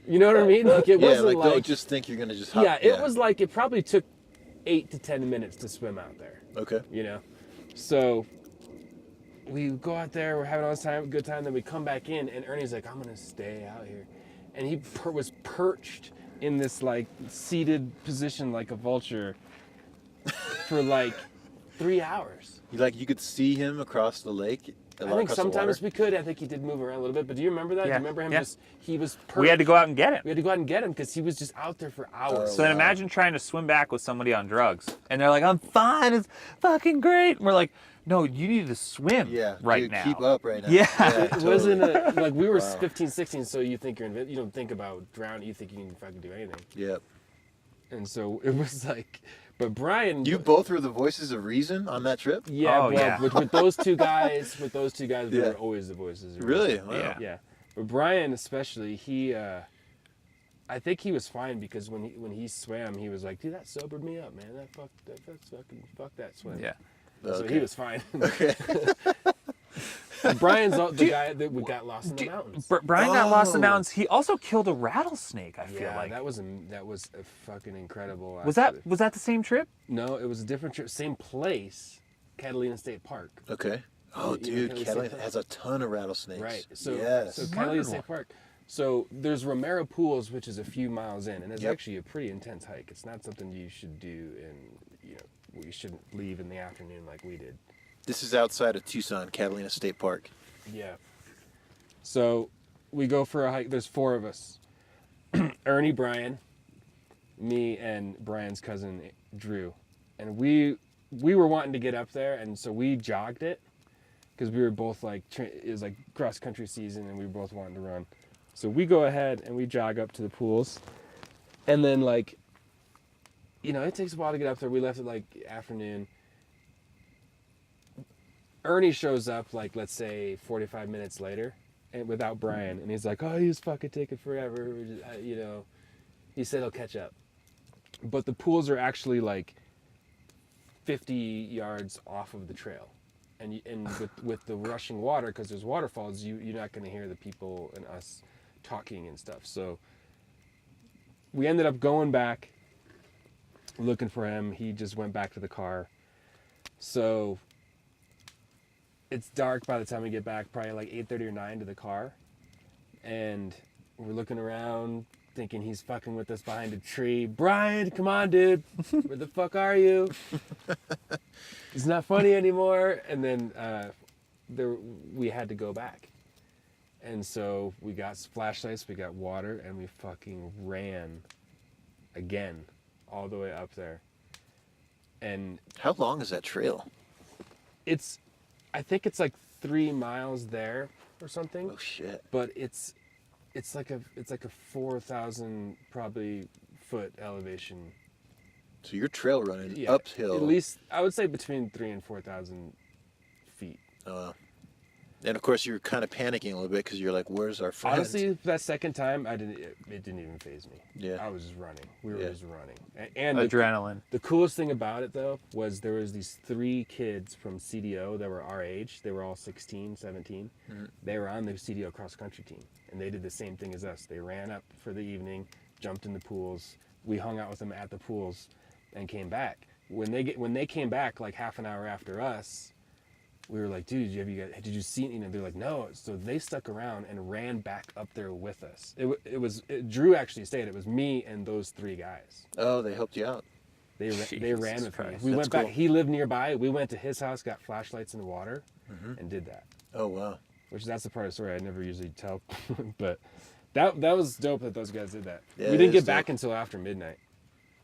you know what I mean? Like, it wasn't like, don't just think you're gonna just hop. yeah, it was like, it probably took 8 to 10 minutes to swim out there. Okay. So we go out there, we're having all this time, good time, then we come back in, and Ernie's like, I'm gonna stay out here. And he was perched in this like seated position like a vulture for like 3 hours. You could see him across the lake. I think sometimes we could. I think he did move around a little bit. But do you remember that? Yeah. Do you remember him he was perched. We had to go out and get him. We had to go out and get him because he was just out there for hours. So then imagine trying to swim back with somebody on drugs. And they're like, I'm fine, it's fucking great. And we're like, no, you need to swim right dude, now. Keep up right now. Yeah. It wasn't like we were 15, 16, so you think you don't think about drowning, you think you can fucking do anything. Yep. And so it was like, but Brian, You both were the voices of reason on that trip? yeah, with those two guys, we Yeah. were always the voices. Of Really? reason. Wow. Yeah. But Brian especially, I think he was fine because when he swam, he was like, dude, that sobered me up, man. Fuck that swim. Yeah. So he was fine. Okay. Brian's the guy that we got lost in the mountains. Brian got lost in the mountains. He also killed a rattlesnake, I feel like. that was a fucking incredible. Was that the same trip? No, it was a different trip. Same place, Catalina State Park. Okay. Oh, dude, Catalina has a ton of rattlesnakes. Right. So, yes. so Catalina State Park. So there's Romero Pools, which is a few miles in, and it's actually a pretty intense hike. It's not something you should do, you shouldn't leave in the afternoon like we did. This is outside of Tucson, Catalina State Park. Yeah. So we go for a hike. There's 4 of us. Ernie, Brian, me, and Brian's cousin, Drew. And we were wanting to get up there, and so we jogged it because we were both like, it was like cross-country season, and we were both wanting to run. So we go ahead, and we jog up to the pools. And then, like, it takes a while to get up there. We left at, like, afternoon. Ernie shows up, like, let's say 45 minutes later, and without Brian, and he's like, oh, he's fucking taking forever, he said he'll catch up. But the pools are actually, like, 50 yards off of the trail. And with the rushing water, because there's waterfalls, you're not going to hear the people and us talking and stuff. So we ended up going back, looking for him. He just went back to the car. So it's dark by the time we get back, probably like 8:30 or 9 to the car. And we're looking around, thinking he's fucking with us behind a tree. Brian, come on, dude. Where the fuck are you? It's not funny anymore. And then we had to go back. And so we got flashlights, we got water, and we fucking ran again all the way up there. And how long is that trail? I think it's like 3 miles there or something. Oh shit. But it's like a 4,000 probably foot elevation. So you're trail running uphill. At least I would say between 3,000 and 4,000 feet. And of course, you're kind of panicking a little bit because you're like, "Where's our friend?" Honestly, that second time, it didn't even faze me. Yeah. I was just running. We were Yeah. just running. And Adrenaline. the coolest thing about it, though, was there was these 3 kids from CDO that were our age. They were all 16, 17. Mhm. They were on the CDO cross-country team. And they did the same thing as us. They ran up for the evening, jumped in the pools. We hung out with them at the pools and came back. When they came back, like half an hour after us, we were like, dude, did you see it? You know, they're like, no. So they stuck around and ran back up there with us. Drew actually stayed. It was me and those 3 guys. Oh, they helped you out. They ran with me. Christ. We That's went back. cool. He lived nearby. We went to his house, got flashlights and water, and did that. Oh, wow. That's the part of the story I never usually tell. But that was dope that those guys did that. Yeah, we didn't it is get back dope. until after midnight.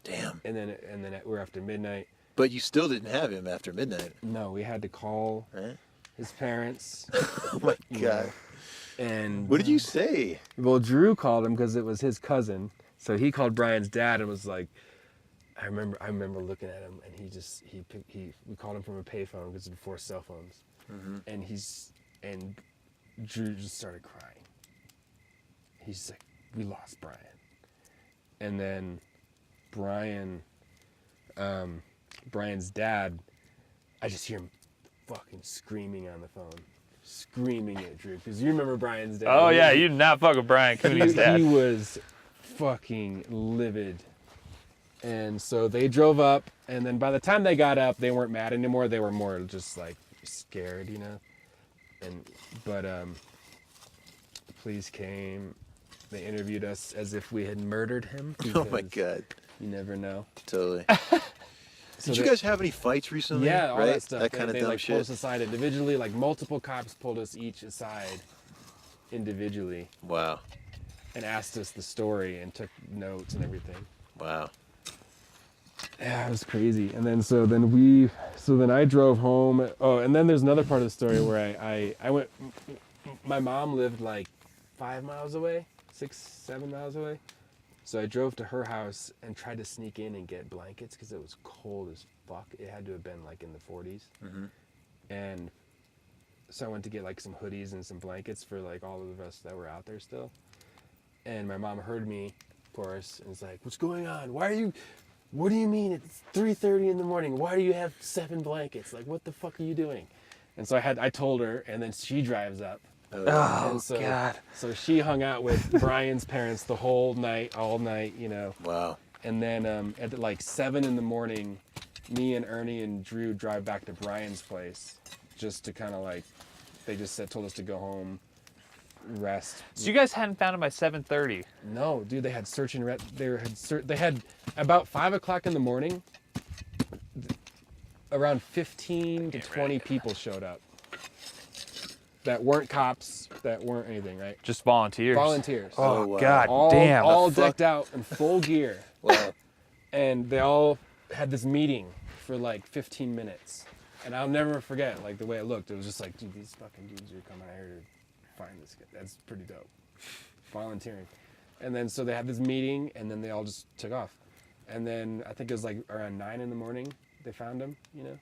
Damn. And then we're after midnight. But you still didn't have him after midnight, No, we had to call right? his parents. Oh my God. And What did you say? well, Drew called him because it was his cousin. So he called Brian's dad and was like, I remember looking at him, and we called him from a payphone because before cell phones, and Drew just started crying. He's like, we lost Brian. And then Brian's dad, I just hear him fucking screaming on the phone, screaming at Drew, because you remember Brian's dad. Oh yeah, you did not fuck with Brian Cooney's dad. He was fucking livid. And so they drove up, and then by the time they got up, they weren't mad anymore. They were more just like scared, you know. But the police came. They interviewed us as if we had murdered him. Oh my because God. You never know. Totally. So Did you guys have any fights recently? Yeah, all right? that stuff. That kind of they dumb like shit. pulled us aside individually. Like multiple cops pulled us each aside individually Wow. and asked us the story and took notes and everything. Wow. Yeah, it was crazy. And then then I drove home. Oh, and then there's another part of the story where I went. My mom lived like 5 miles away, 6-7 miles away. So I drove to her house and tried to sneak in and get blankets because it was cold as fuck. It had to have been like in the 40s. And so I went to get like some hoodies and some blankets for like all of the rest that were out there still. And my mom heard me, of course, and was like, what's going on? What do you mean it's 3:30 in the morning? Why do you have 7 blankets? Like, what the fuck are you doing? And so I told her, and then she drives up. Oh And so, God. So she hung out with Brian's parents the whole night, all night, you know. Wow. And then at like 7 in the morning, me and Ernie and Drew drive back to Brian's place just to kind of like, they just told us to go home, rest. So you guys hadn't found him by 7:30. No, dude, they had search and they had about 5 o'clock in the morning. Around 15 to 20 people showed up. That weren't cops, that weren't anything, right? Just volunteers. Volunteers. Oh, wow. God all, damn. all fuck? decked out in full gear. Wow. And they all had this meeting for like 15 minutes. And I'll never forget like the way it looked. It was just like, dude, these fucking dudes are coming out here to find this guy. That's pretty dope. Volunteering. And then so they had this meeting and then they all just took off. And then I think it was like around 9 in the morning they found him, you know.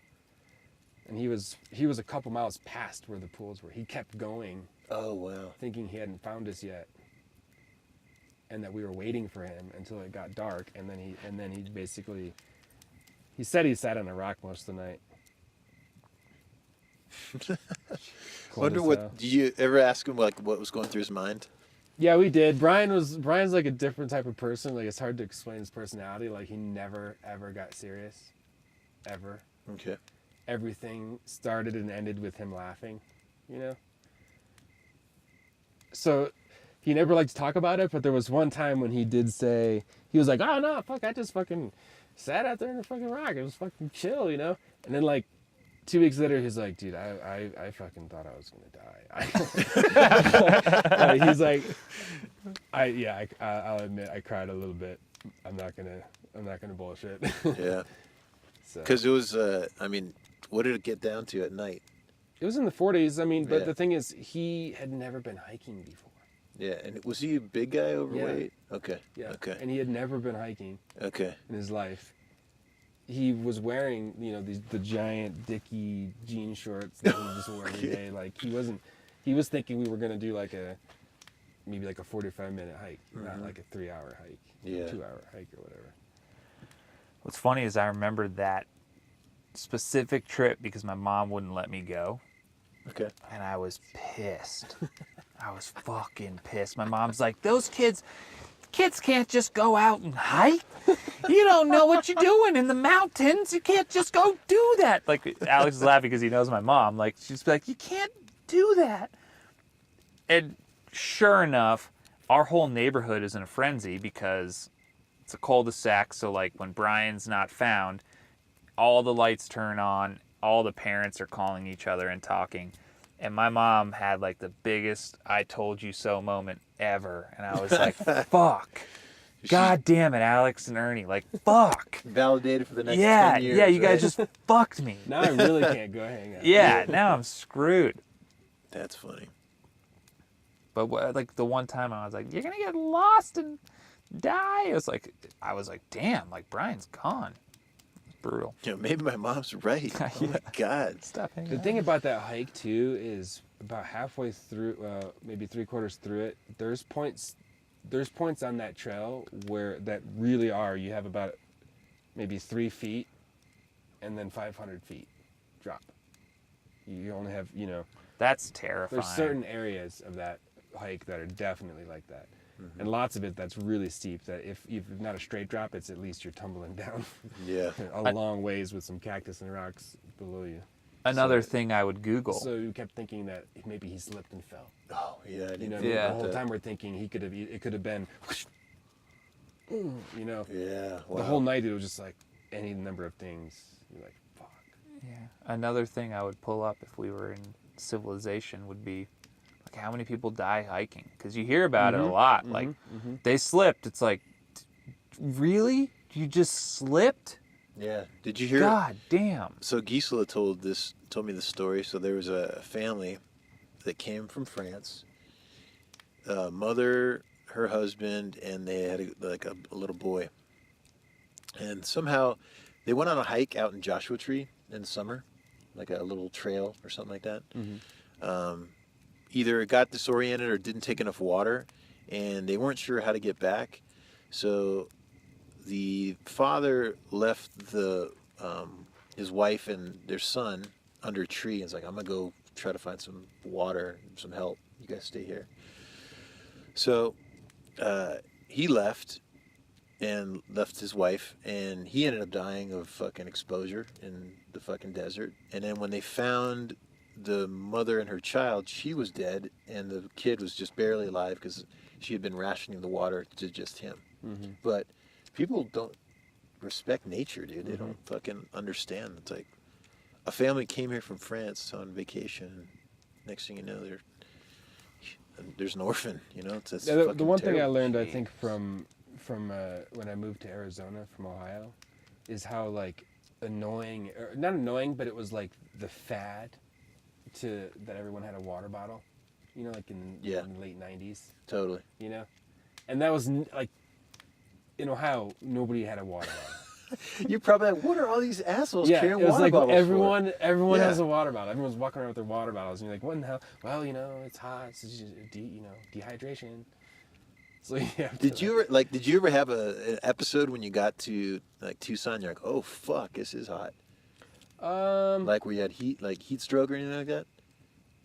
And he was a couple miles past where the pools were. He kept going, Oh, wow. thinking he hadn't found us yet, and that we were waiting for him until it got dark. And then he basically, he said he sat on a rock most of the night. Cold Wonder as what, hell. did you ever ask him like what was going through his mind? Yeah, we did. Brian's like a different type of person. Like it's hard to explain his personality. Like he never ever got serious, ever. Okay. Everything started and ended with him laughing, you know? So he never liked to talk about it, but there was one time when he did say, he was like, oh no, fuck, I just fucking sat out there in the fucking rock. It was fucking chill, you know? And then like 2 weeks later, he's like, dude, I fucking thought I was gonna die. He's like, I'll admit I cried a little bit. I'm not gonna bullshit. Yeah. So. Because it was, I mean, what did it get down to at night? It was in the 40s. I mean, but Yeah. the thing is, he had never been hiking before. Yeah. And was he a big guy, overweight? Okay. Yeah. Okay. And he had never been hiking Okay. in his life. He was wearing, the giant dicky jean shorts that he just wore every day. Like he wasn't. He was thinking we were gonna do maybe like a 45-minute hike, not like a 3-hour hike, 2-hour hike or whatever. What's funny is I remember that specific trip because my mom wouldn't let me go. Okay. And I was pissed. I was fucking pissed. My mom's like, those kids can't just go out and hike. You don't know what you're doing in the mountains. You can't just go do that. Like, Alex is laughing because he knows my mom. Like, she's like, you can't do that. And sure enough, our whole neighborhood is in a frenzy because it's a cul-de-sac. So, like, when Brian's not found, all the lights turn on. All the parents are calling each other and talking. And my mom had like the biggest I told you so moment ever. And I was like, fuck. God damn it, Alex and Ernie. Like, fuck. Validated for the next 10 years. Yeah, you guys just fucked me. Now I really can't go hang out. Yeah, now I'm screwed. That's funny. But like the one time I was like, you're going to get lost and die. I was like, damn, like Brian's gone. Brutal. Yeah, maybe my mom's right. Oh my God. Stop hanging The out. thing about that hike too is about halfway through, maybe 3/4 through it, there's points on that trail where that really are. You have about maybe 3 feet, and then 500 feet drop. You only have, That's terrifying. there's certain areas of that hike that are definitely like that. And lots of it that's really steep, that if not a straight drop, it's at least you're tumbling down Yeah. a long ways with some cactus and rocks below you. Another thing I would Google. So you kept thinking that maybe he slipped and fell. Oh, yeah. I didn't You know, think Yeah. the about whole that. time we're thinking it could have been, Yeah. Wow. the whole night it was just like any number of things. You're like, fuck. Yeah. Another thing I would pull up if we were in civilization would be like how many people die hiking? Because you hear about it a lot. Like they slipped. It's like, really? You just slipped? Yeah. Did you hear? God damn. So Gisela told me the story. So there was a family that came from France. Mother, her husband, and they had a little boy. And somehow they went on a hike out in Joshua Tree in the summer, like a little trail or something like that. Either it got disoriented or didn't take enough water, and they weren't sure how to get back. So the father left his wife and their son under a tree and was like, I'm going to go try to find some water, some help. You guys stay here. So he left his wife, and he ended up dying of fucking exposure in the fucking desert. And then when they found the mother and her child, she was dead, and the kid was just barely alive because she had been rationing the water to just him. But people don't respect nature, dude. They don't fucking understand. It's like a family came here from France on vacation, and next thing you know, there's an orphan. It's The one thing I terrible. learned, I think, from when I moved to Arizona from Ohio, is how like annoying, or not annoying, but it was like the fad that everyone had a water bottle, like in the late 90s, Totally. and that was like in Ohio, nobody had a water bottle. You probably like, what are all these assholes Yeah, carrying it was water like bottles everyone Yeah. has a water bottle. Everyone's walking around with their water bottles, and you're like, what in the hell? Well, it's hot, it's just, dehydration. So yeah. for? Did you ever have an episode when you got to like Tucson? You're like, oh fuck, this is hot. Like where you had heat stroke or anything like that?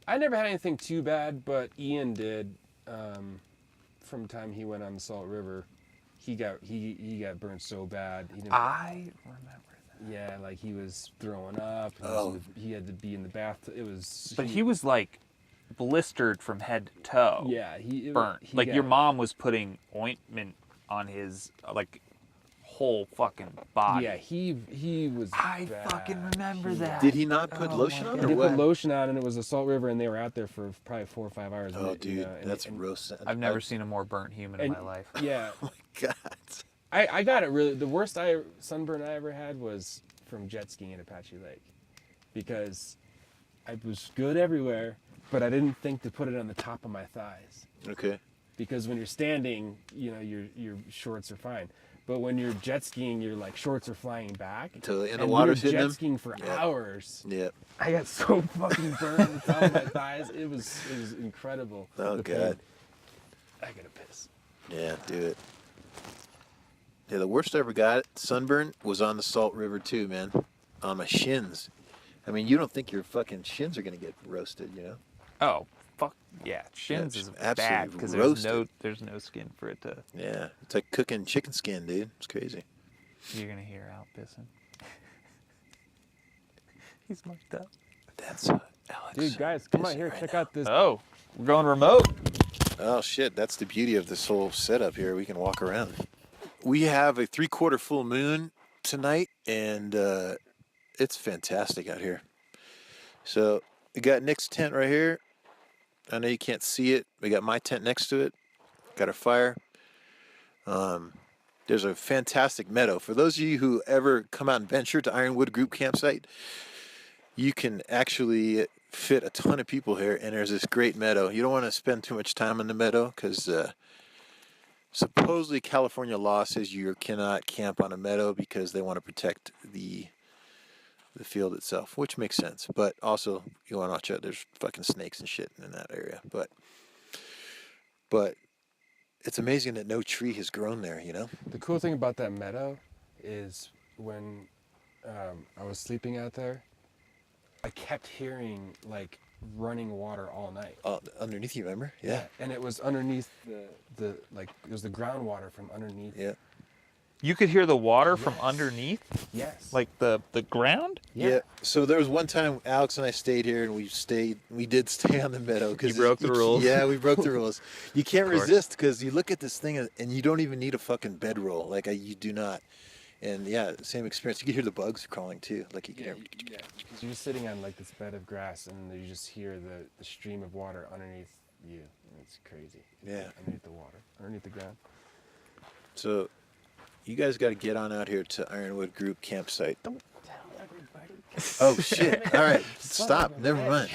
I never had anything too bad, but Ian did. From the time he went on the Salt River, he got burned so bad. I remember that. Yeah, like he was throwing up. He had to be in the bath. It was. But he was like blistered from head to toe. Yeah, burnt. he Like got- your mom was putting ointment on his like whole fucking body. Yeah, he was. I bad. fucking remember that. Did he not put Oh lotion my on God. or They what? put lotion on, and it was a Salt River, and they were out there for probably 4 or 5 hours. Oh, and dude, that's and, roast. I've never seen a more burnt human in my life. Yeah, Oh my god. I got it really. The worst sunburn I ever had was from jet skiing at Apache Lake, because I was good everywhere, but I didn't think to put it on the top of my thighs. Okay. Because when you're standing, your shorts are fine. But when you're jet skiing, your like shorts are flying back. Totally. And the we water's were hitting jet them. skiing for Yeah. hours. Yeah. I got so fucking burned on the top of my thighs. It was incredible. Oh, The God. pain. I gotta piss. Yeah, do it. Yeah, the worst I ever got sunburn was on the Salt River too, man. On my shins. I mean, you don't think your fucking shins are gonna get roasted, you know? Oh, fuck yeah. Shins Yeah, is absolutely bad because roasted. there's no skin for it to. Yeah, it's like cooking chicken skin, dude. It's crazy. You're gonna hear Al pissing. He's mucked up. That's Alex. Dude, guys, come on pissing here. right Check now. out this. Oh, we're going remote. Oh shit, that's the beauty of this whole setup here. We can walk around. We have a 3/4 full moon tonight, and it's fantastic out here. So we got Nick's tent right here. I know you can't see it. We got my tent next to it. Got our fire. There's a fantastic meadow. For those of you who ever come out and venture to Ironwood Group Campsite, you can actually fit a ton of people here, and there's this great meadow. You don't want to spend too much time in the meadow because supposedly California law says you cannot camp on a meadow because they want to protect the field itself, which makes sense. But also, you want to watch out. There's fucking snakes and shit in that area. But it's amazing that no tree has grown there, you know? The cool thing about that meadow is when I was sleeping out there, I kept hearing like running water all night. Underneath you, remember? Yeah. And it was underneath the like it was the groundwater from underneath. Yeah. You could hear the water from Yes. underneath, Yes. like the ground. Yeah. So there was one time Alex and I stayed here, and we did stay on the meadow because You broke the rules. Yeah, we broke the rules. You can't Of course. resist because you look at this thing and you don't even need a fucking bedroll. Like you do not. And yeah, same experience. You can hear the bugs crawling too. Like you can hear. Yeah, because you're sitting on like this bed of grass, and you just hear the stream of water underneath you. And it's crazy. Yeah. Underneath the water, underneath the ground. So you guys got to get on out here to Ironwood Group Campsite. Don't tell everybody. Oh shit! All right, stop. Never mind.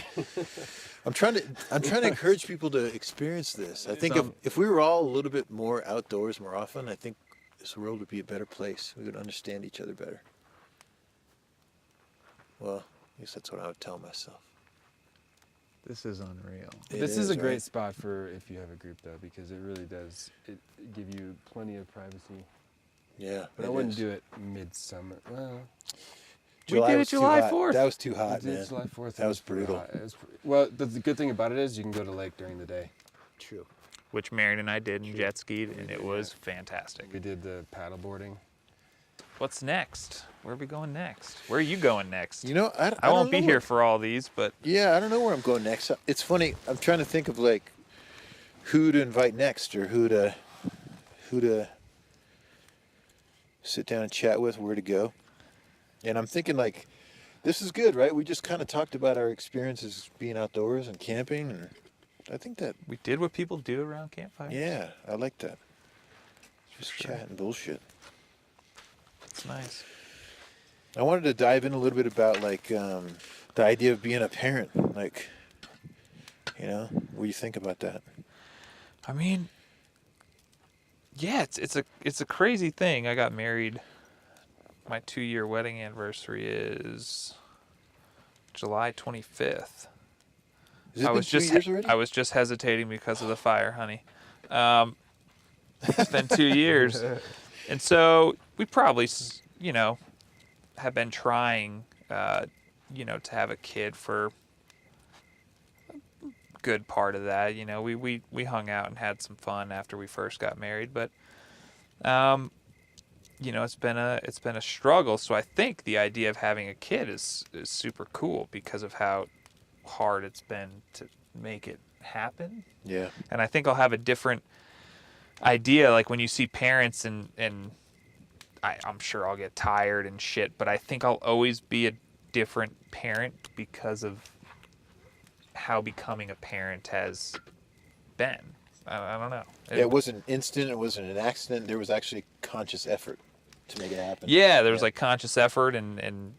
I'm trying to encourage people to experience this. I think if we were all a little bit more outdoors more often, I think this world would be a better place. We would understand each other better. Well, I guess that's what I would tell myself. This is unreal. This is a great right? spot for if you have a group though, because it really does give you plenty of privacy. Yeah, But I wouldn't do it midsummer. Well, We did it was too July hot. 4th. That was too we hot, did man. July 4th. That was pretty brutal. hot. Well, the good thing about it is you can go to the lake during the day. True. Which Marion and I did and jet skied, and it was fantastic. We did the paddle boarding. What's next? Where are we going next? Where are you going next? You know, I I won't don't be know here where- for all these, but Yeah, I don't know where I'm going next. It's funny. I'm trying to think of like who to invite next, or who to sit down and chat with, where to go. And I'm thinking like, this is good, right? We just kind of talked about our experiences being outdoors and camping, and I think that, we did what people do around campfire. yeah, I like that. Just Sure. chatting bullshit. It's nice. I wanted to dive in a little bit about like the idea of being a parent. Like, you know, what do you think about that? I mean, yeah, it's a crazy thing. I got married. My 2-year wedding anniversary is July 25th. Has it I been was 2 just years already? I was just hesitating because of the fire, honey. It's been 2 years, and so we probably, have been trying, to have a kid for a good part of that. You know, we hung out and had some fun after we first got married, but it's been a struggle. So I think the idea of having a kid is super cool because of how hard it's been to make it happen. Yeah. And I think I'll have a different idea, like when you see parents and I'm sure I'll get tired and shit, but I think I'll always be a different parent because of how becoming a parent has been. I don't know. Yeah, it wasn't instant. It wasn't an accident. There was actually conscious effort to make it happen. Yeah, there was like conscious effort and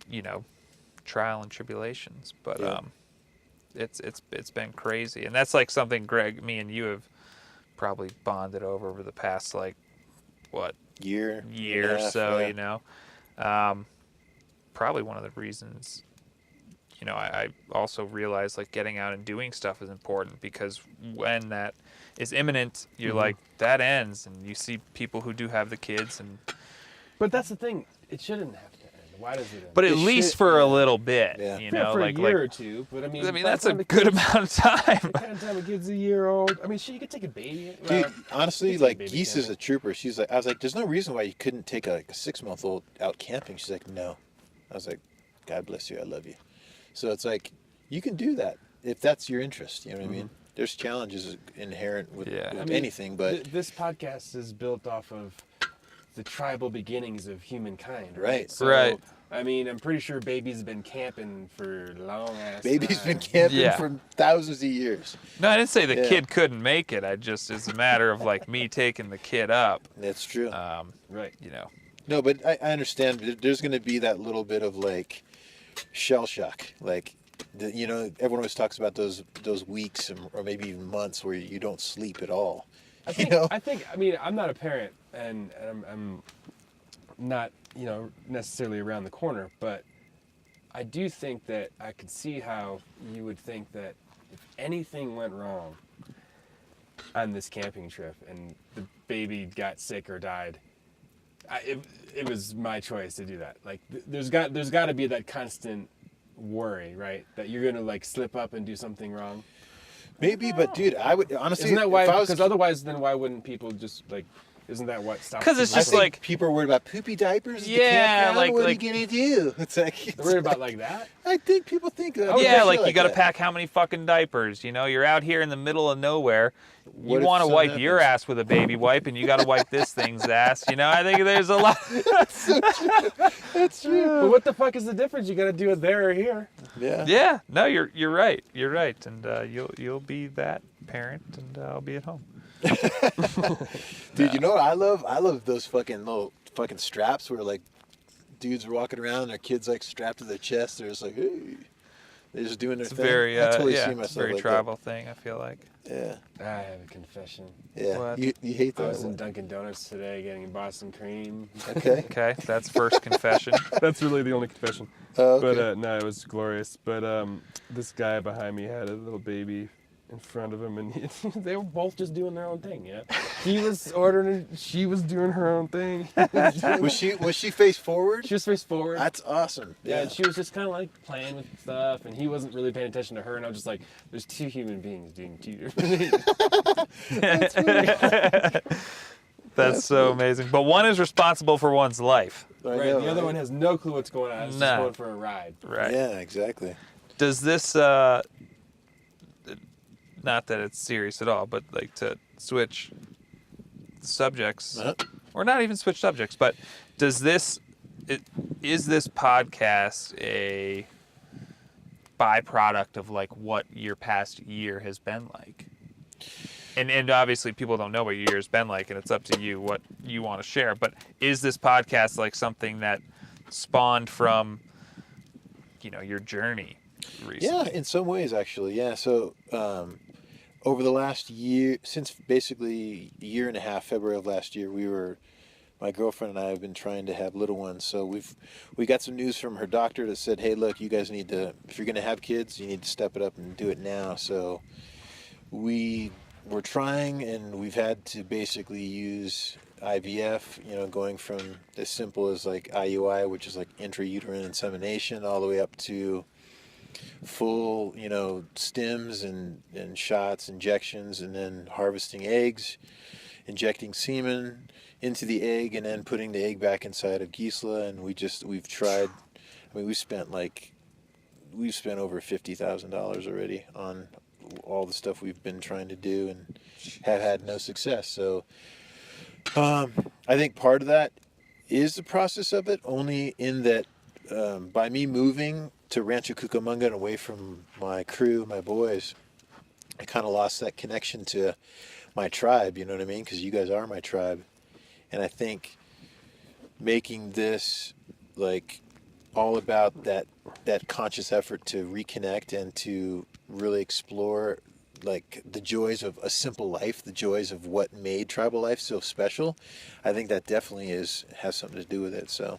trial and tribulations, but Yeah. it's been crazy, and that's like something Greg, me and you have probably bonded over the past like what year or and a half, so, yeah. you know. Probably one of the reasons, you know, I also realized like getting out and doing stuff is important, because when that is imminent, you're like, that ends, and you see people who do have the kids, and But that's the thing. It shouldn't have to end. Why does it end? but at It least should- for a yeah. little bit, Yeah. you Yeah, know, for like a year or two. But I mean, by the that's a time the good kid's- amount of time. By the time a kid's a year old, I mean, shit, you could take a baby. Dude, Well, honestly, you could take like a baby Geese is camping. a trooper. She's like, I was like, there's no reason why you couldn't take a 6-month-old out camping. She's like, no. I was like, God bless you, I love you. So it's like, you can do that if that's your interest. You know what I mean? There's challenges inherent with, Yeah. with I mean, anything, but this podcast is built off of the tribal beginnings of humankind, Right. So, Right. I mean, I'm pretty sure babies have been camping for long ass. baby's been time. camping Yeah. for thousands of years. No, I didn't say the Yeah. kid couldn't make it. I just, it's a matter of like me taking the kid up, That's true. Right. you know. No, but I understand. There's going to be that little bit of like shell shock. Like, you know, everyone always talks about those weeks or maybe even months where you don't sleep at all. I think, You know? I mean, I'm not a parent, and I'm not, you know, necessarily around the corner, but I do think that I could see how you would think that if anything went wrong on this camping trip and the baby got sick or died, it was my choice to do that. Like, there's got to be that constant worry, right? That you're gonna like slip up and do something wrong. Maybe, but dude, I would honestly. Isn't that why? If I was, Because otherwise, then why wouldn't people just like? Isn't that what stops? 'Cause it's people I just from- think like- people are worried about poopy diapers. At Yeah, the campground. like- what like- are you gonna do? It's like They're worried about like that. I think people think that. Yeah, like feel you got to that. pack how many fucking diapers? You know, you're out here in the middle of nowhere. You What if want to something wipe your happens? ass with a baby wipe, and you got to wipe this thing's ass. You know, I think there's a lot. That's true. But what the fuck is the difference? You got to do it there or here. Yeah. Yeah, no, you're right. You're right, and you'll be that parent, and I'll be at home. Dude, you know what I love? I love those fucking little fucking straps where like dudes are walking around, and their kids like strapped to their chest. They're just like, hey, they're just doing their It's thing. very I totally yeah, see it's a myself very like tribal thing. I feel like. that. I have a confession. Yeah, What? yeah. You hate I was those? in Dunkin' Donuts today getting Boston cream. Okay. Okay, that's first confession. That's really the only confession. Oh, okay. But no, it was glorious. But this guy behind me had a little baby in front of him, and they were both just doing their own thing. Yeah, he was ordering, she was doing her own thing. was she face forward? She was face forward. That's awesome. Yeah, and she was just kind of like playing with stuff, and he wasn't really paying attention to her. And I was just like, "There's two human beings doing two different things." That's so amazing. But one is responsible for one's life, I Right. know, The other right? one has no clue what's going on. It's Nah. just going for a ride. right? Yeah, exactly. Does this not that it's serious at all, but like to switch subjects, Uh-huh. or not even switch subjects, but is this podcast a byproduct of like what your past year has been like? And obviously people don't know what your year's been like, and it's up to you what you want to share. But is this podcast like something that spawned from, you know, your journey recently? Yeah, in some ways, actually. Yeah. So, over the last year, since basically a year and a half, February of last year, my girlfriend and I have been trying to have little ones. So we got some news from her doctor that said, hey, look, you guys need to, if you're going to have kids, you need to step it up and do it now. So we're trying, and we've had to basically use IVF, you know, going from as simple as like IUI, which is like intrauterine insemination, all the way up to full, you know, stims and shots, injections, and then harvesting eggs, injecting semen into the egg, and then putting the egg back inside of Gisela. And we've tried, I mean, we've spent over $50,000 already on all the stuff we've been trying to do, and have had no success. So I think part of that is the process of it, only in that by me moving to Rancho Cucamonga and away from my crew, my boys, I kind of lost that connection to my tribe, you know what I mean? Because you guys are my tribe. And I think making this like all about that conscious effort to reconnect and to really explore like the joys of a simple life, the joys of what made tribal life so special, I think that definitely has something to do with it. So,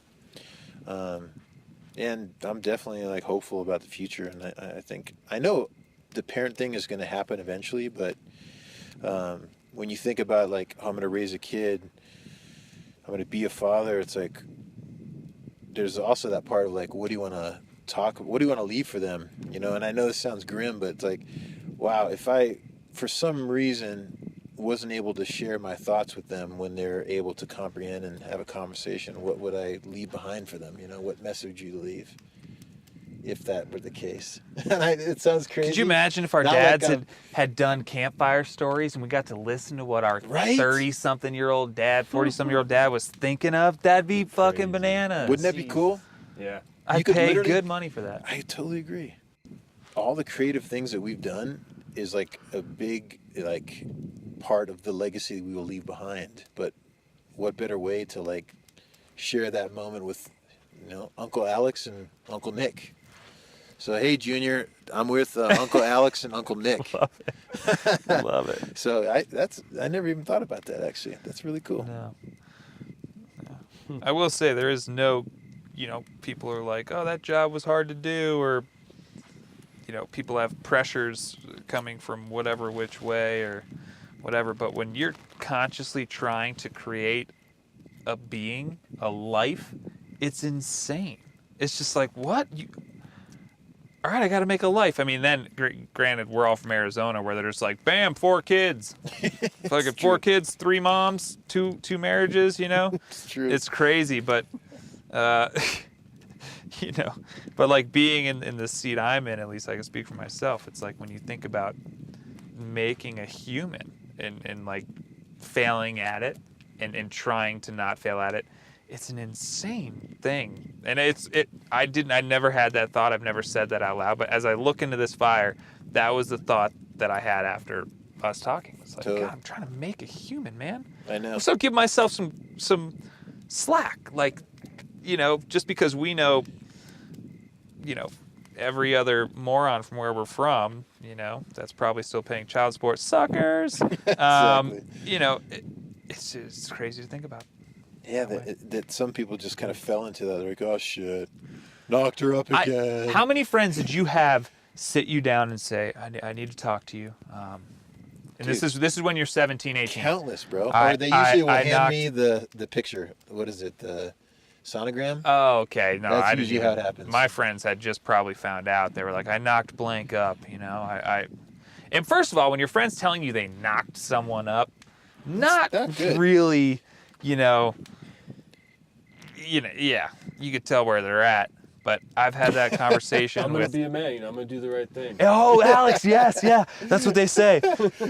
and I'm definitely like hopeful about the future, and I know the parent thing is going to happen eventually, but when you think about like, oh, I'm going to raise a kid, I'm going to be a father, it's like there's also that part of like, what do you want to leave for them, you know? And I know this sounds grim, but it's like, wow, if I for some reason wasn't able to share my thoughts with them when they're able to comprehend and have a conversation, what would I leave behind for them? You know, what message would you leave if that were the case? It sounds crazy. Could you imagine if our Not dads like had done campfire stories and we got to listen to what our 30-something-year-old dad, 40-something-year-old dad was thinking of? That'd be fucking bananas. Wouldn't that be cool? Yeah. I'd pay good money for that. I totally agree. All the creative things that we've done is like a big like part of the legacy we will leave behind. But what better way to like share that moment with, you know, Uncle Alex and Uncle Nick. So hey, Junior, I'm with Uncle Alex and Uncle Nick. Love it. Love it. So I never even thought about that actually. That's really cool. No. I will say there is no, you know, people are like, oh, that job was hard to do, or, you know, people have pressures coming from whatever which way or whatever. But when you're consciously trying to create a being, a life, it's insane. It's just like, what? All right, I got to make a life. I mean, then, granted, we're all from Arizona, where they're just like, bam, 4 kids. Fucking 4 kids, 3 moms, two marriages, you know? It's true. It's crazy, but, you know, but like being in the seat I'm in, at least I can speak for myself, it's like when you think about making a human and like failing at it and trying to not fail at it, it's an insane thing. And I never had that thought. I've never said that out loud. But as I look into this fire, that was the thought that I had after us talking. It's like, Totally. God, I'm trying to make a human, man. I know. So give myself some slack. Like, you know, just because we know, you know, every other moron from where we're from, you know, that's probably still paying child support. Suckers. Exactly. You know, it's crazy to think about. Yeah, that some people just kind of fell into that. They're like, oh, shit. Knocked her up again. How many friends did you have sit you down and say, I need to talk to you? And Dude, this is when you're 17, 18. Countless, bro. Or they usually will hand me the picture. What is it? The sonogram? Oh, okay. No, That's I didn't usually how it happens. My friends had just probably found out. They were like, I knocked blank up, you know. And first of all, when your friend's telling you they knocked someone up, not good. really, you know, yeah, you could tell where they're at. But I've had that conversation I'm with... going to be a man, you know, I'm going to do the right thing. Oh, Alex, yes, yeah. That's what they say.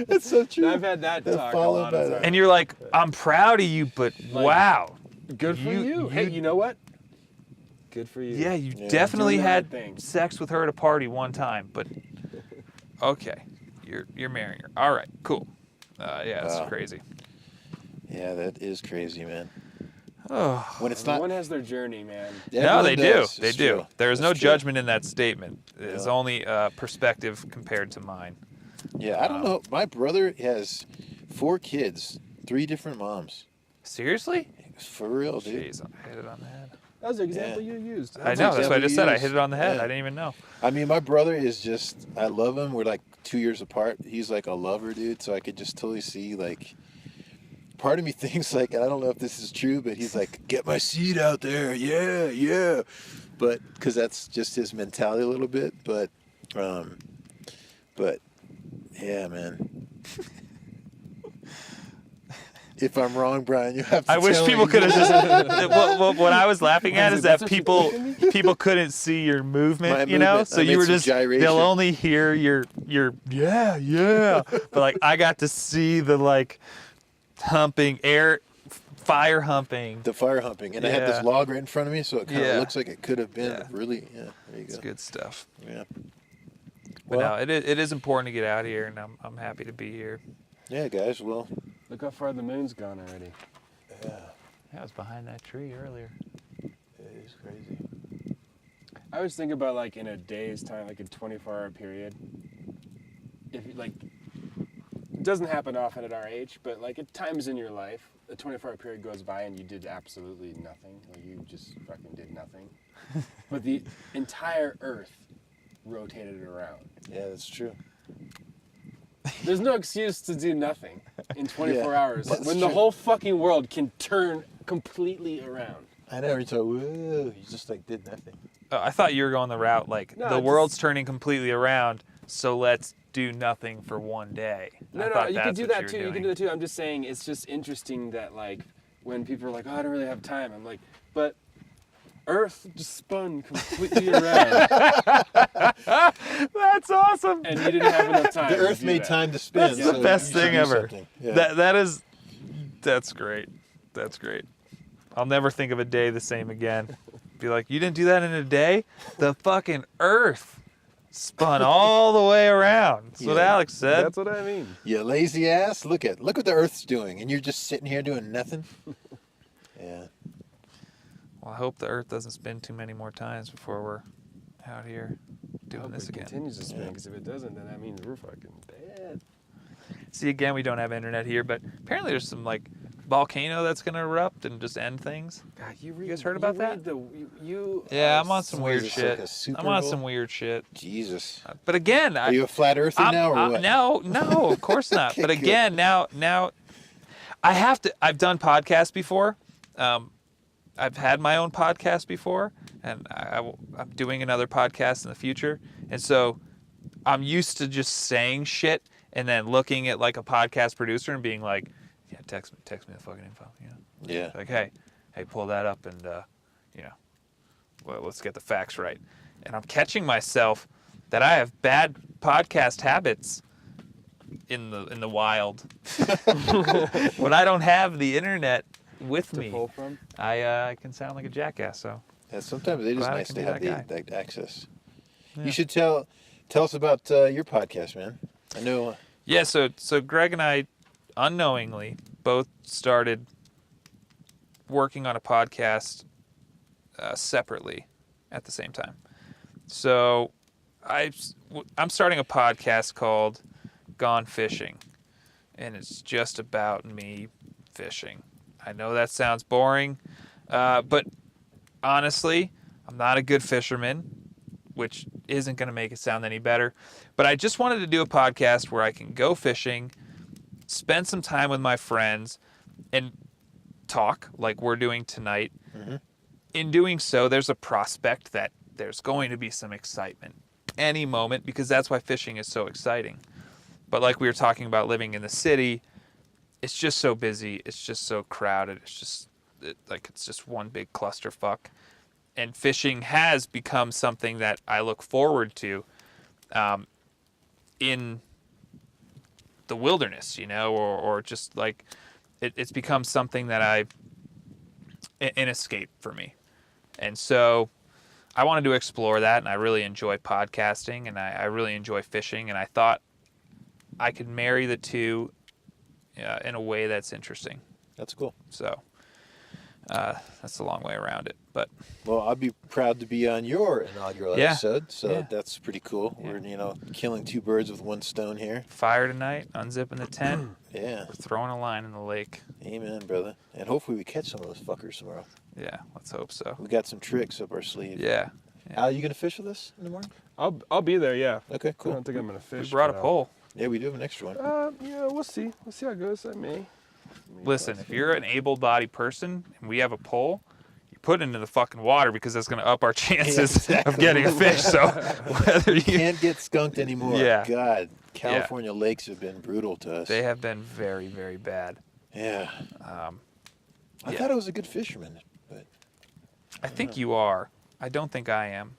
That's so true. I've had that talk a lot of times. And you're like, I'm proud of you, but wow. Good for you. Hey, you know what? Good for you. Yeah, you definitely Doing the right had thing. sex with her at a party one time, but okay, you're marrying her. All right, cool. Yeah, it's Wow. crazy. Yeah, that is crazy, man. Oh, When it's not... Everyone has their journey, man. no, Everyone they does. do. They It's do. true. There is That's no true. judgment in that statement. It's Yeah. only perspective compared to mine. Yeah, I don't know. My brother has 4 kids, 3 different moms. Seriously? For real, dude. Jeez, I hit it on the head. That was the example you used. I know. That's what I just said. I hit it on the head. Yeah. I didn't even know. I mean, my brother is just... I love him. We're like 2 years apart. He's like a lover, dude. So I could just totally see, like... Part of me thinks, like, and I don't know if this is true, but he's like, get my seed out there. Yeah, yeah. But, because that's just his mentality a little bit. But, yeah, man. If I'm wrong, Brian, you have to I wish tell people me. could have just. What I was laughing at is that That's what you're people thinking? couldn't see your movement, My you know. movement. So I you made were some just. gyration. They'll only hear your yeah. But like I got to see the like humping fire humping. The fire humping. And I have Yeah. this log right in front of me, so it kind of Yeah. looks like it could have been Yeah. really, yeah, there you It's go. good stuff. Yeah. But Well, no, it is important to get out here, and I'm happy to be here. yeah, guys, well, Look how far the moon's gone already. yeah, Yeah, I was behind that tree earlier. it is crazy. I was thinking about like in a day's time, like a 24-hour period. If like doesn't happen often at our age, but like at times in your life, a 24-hour period goes by and you did absolutely nothing. Like you just fucking did nothing. But the entire Earth rotated around. Yeah, that's true. There's no excuse to do nothing in 24 hours that's when the true. whole fucking world can turn completely around. I never thought, whoa, you just like did nothing. I thought you were going the route like No, the just- world's turning completely around, so let's do nothing for one day. I No, thought you can that's do what that you were too. You can doing. do that too. I'm just saying it's just interesting that like when people are like, oh, I don't really have time. I'm like, but Earth just spun completely around That's awesome. and you didn't have enough time. The to Earth do made that. time to spin. That's the so best you should thing do ever. something. Yeah. That's great. That's great. I'll never think of a day the same again. Be like, you didn't do that in a day? The fucking Earth spun all the way around. That's what Yeah. Alex said. That's what I mean. You lazy ass. Look what the Earth's doing, and you're just sitting here doing nothing. Yeah. Well, I hope the Earth doesn't spin too many more times before we're out here I doing hope this it again. continues to spin Yeah. because if it doesn't, then that means we're fucking bad. See, again, we don't have internet here, but apparently there's some like volcano that's gonna erupt and just end things. God, you guys heard about that? Yeah, I'm on some What is weird this, shit. like a Super I'm on Bowl? some weird shit. Jesus. But again, Are you a flat earther now, or what? No, of course not. Okay, But good. again, now I have to. I've done podcasts before. I've had my own podcast before, and I'm doing another podcast in the future. And so I'm used to just saying shit and then looking at like a podcast producer and being like, "Yeah, text me the fucking info." You know, Yeah. like, hey, pull that up and well, let's get the facts right. And I'm catching myself that I have bad podcast habits in the wild when I don't have the internet with To me. pull from? I can sound like a jackass. So Yeah, sometimes it is Glad I nice can to be have that that access. Yeah. You should tell us about your podcast, man. I know. yeah, so Greg and I unknowingly both started working on a podcast separately at the same time. So I'm starting a podcast called Gone Fishing, and it's just about me fishing. I know that sounds boring, but honestly, I'm not a good fisherman, which isn't going to make it sound any better. But I just wanted to do a podcast where I can go fishing, spend some time with my friends, and talk like we're doing tonight. Mm-hmm. In doing so, there's a prospect that there's going to be some excitement any moment, because that's why fishing is so exciting. But like we were talking about living in the city, it's just so busy. It's just so crowded. It's just one big clusterfuck. And fishing has become something that I look forward to in the wilderness, or just like it's become something that an escape for me. And so I wanted to explore that, and I really enjoy podcasting, and I really enjoy fishing, and I thought I could marry the two in a way that's interesting. That's cool. So that's a long way around it. But Well, I'll be proud to be on your inaugural Yeah. episode, so Yeah. that's pretty cool. Yeah. We're killing two birds with one stone here. fire tonight, unzipping the tent, Yeah. we're throwing a line in the lake. Amen, brother. And hopefully we catch some of those fuckers tomorrow. Yeah, let's hope so. We got some tricks up our sleeve. Yeah. Al, you gonna fish with us in the morning? I'll be there, yeah. Okay, I cool. don't think I'm gonna fish. We brought a but, pole. Yeah, we do have an extra one. Yeah, we'll see. We'll see how it goes. I may. Listen, if you're an able-bodied person and we have a pole, you put it into the fucking water, because that's going to up our chances exactly. of getting a fish. So whether you Can't get skunked anymore. Yeah. God, California lakes have been brutal to us. they have been very, very bad. Yeah. I yeah. thought I was a good fisherman, but I think you are. I don't think I am.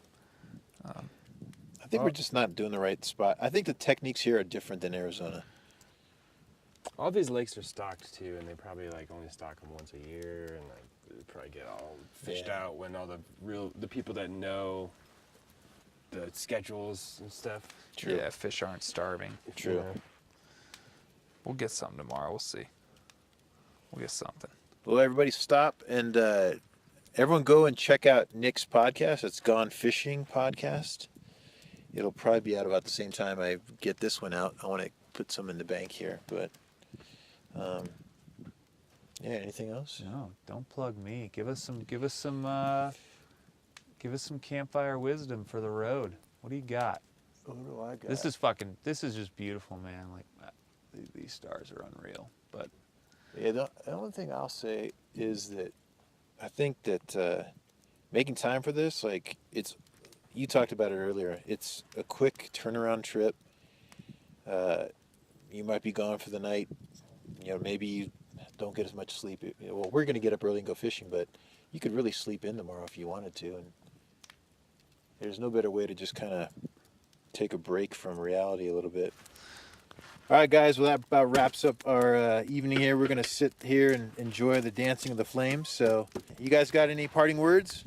I think we're just not doing the right spot. I think the techniques here are different than Arizona. All these lakes are stocked too, and they probably like only stock them once a year, and like they probably get all fished Yeah. out when all the people that know the schedules and stuff. True. Yeah, fish aren't starving. True. Yeah. We'll get something tomorrow. We'll see. We'll get something. Well, everybody stop and everyone go and check out Nick's podcast. It's Gone Fishing Podcast. It'll probably be out about the same time I get this one out. I want to put some in the bank here. But yeah, anything else? No, don't plug me. Give us some campfire wisdom for the road. What do you got? What do I got? This is just beautiful, man. Like these stars are unreal. But yeah, the only thing I'll say is that I think that making time for this, like you talked about it earlier. It's a quick turnaround trip. You might be gone for the night. You know, maybe you don't get as much sleep. Well, we're going to get up early and go fishing, but you could really sleep in tomorrow if you wanted to. And there's no better way to just kind of take a break from reality a little bit. All right, guys, well, that about wraps up our evening here. We're going to sit here and enjoy the dancing of the flames. So you guys got any parting words?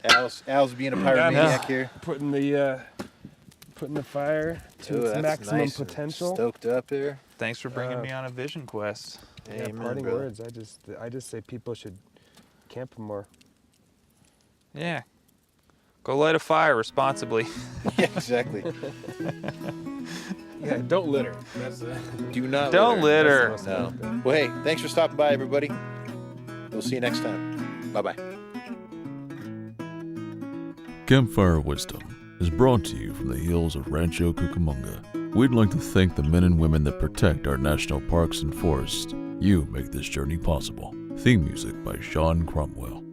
Al's being a pyromaniac here. Putting the fire to its maximum nice. potential. Stoked up here. thanks for bringing me on a vision quest. Yeah, Amen, parting brother. words. I just say people should camp more. Yeah. Go light a fire responsibly. Yeah, exactly. Yeah, don't litter. Do not Don't litter. That's the most No. important thing. Well, hey, thanks for stopping by, everybody. We'll see you next time. Bye-bye. Campfire Wisdom is brought to you from the hills of Rancho Cucamonga. We'd like to thank the men and women that protect our national parks and forests. You make this journey possible. Theme music by Sean Cromwell.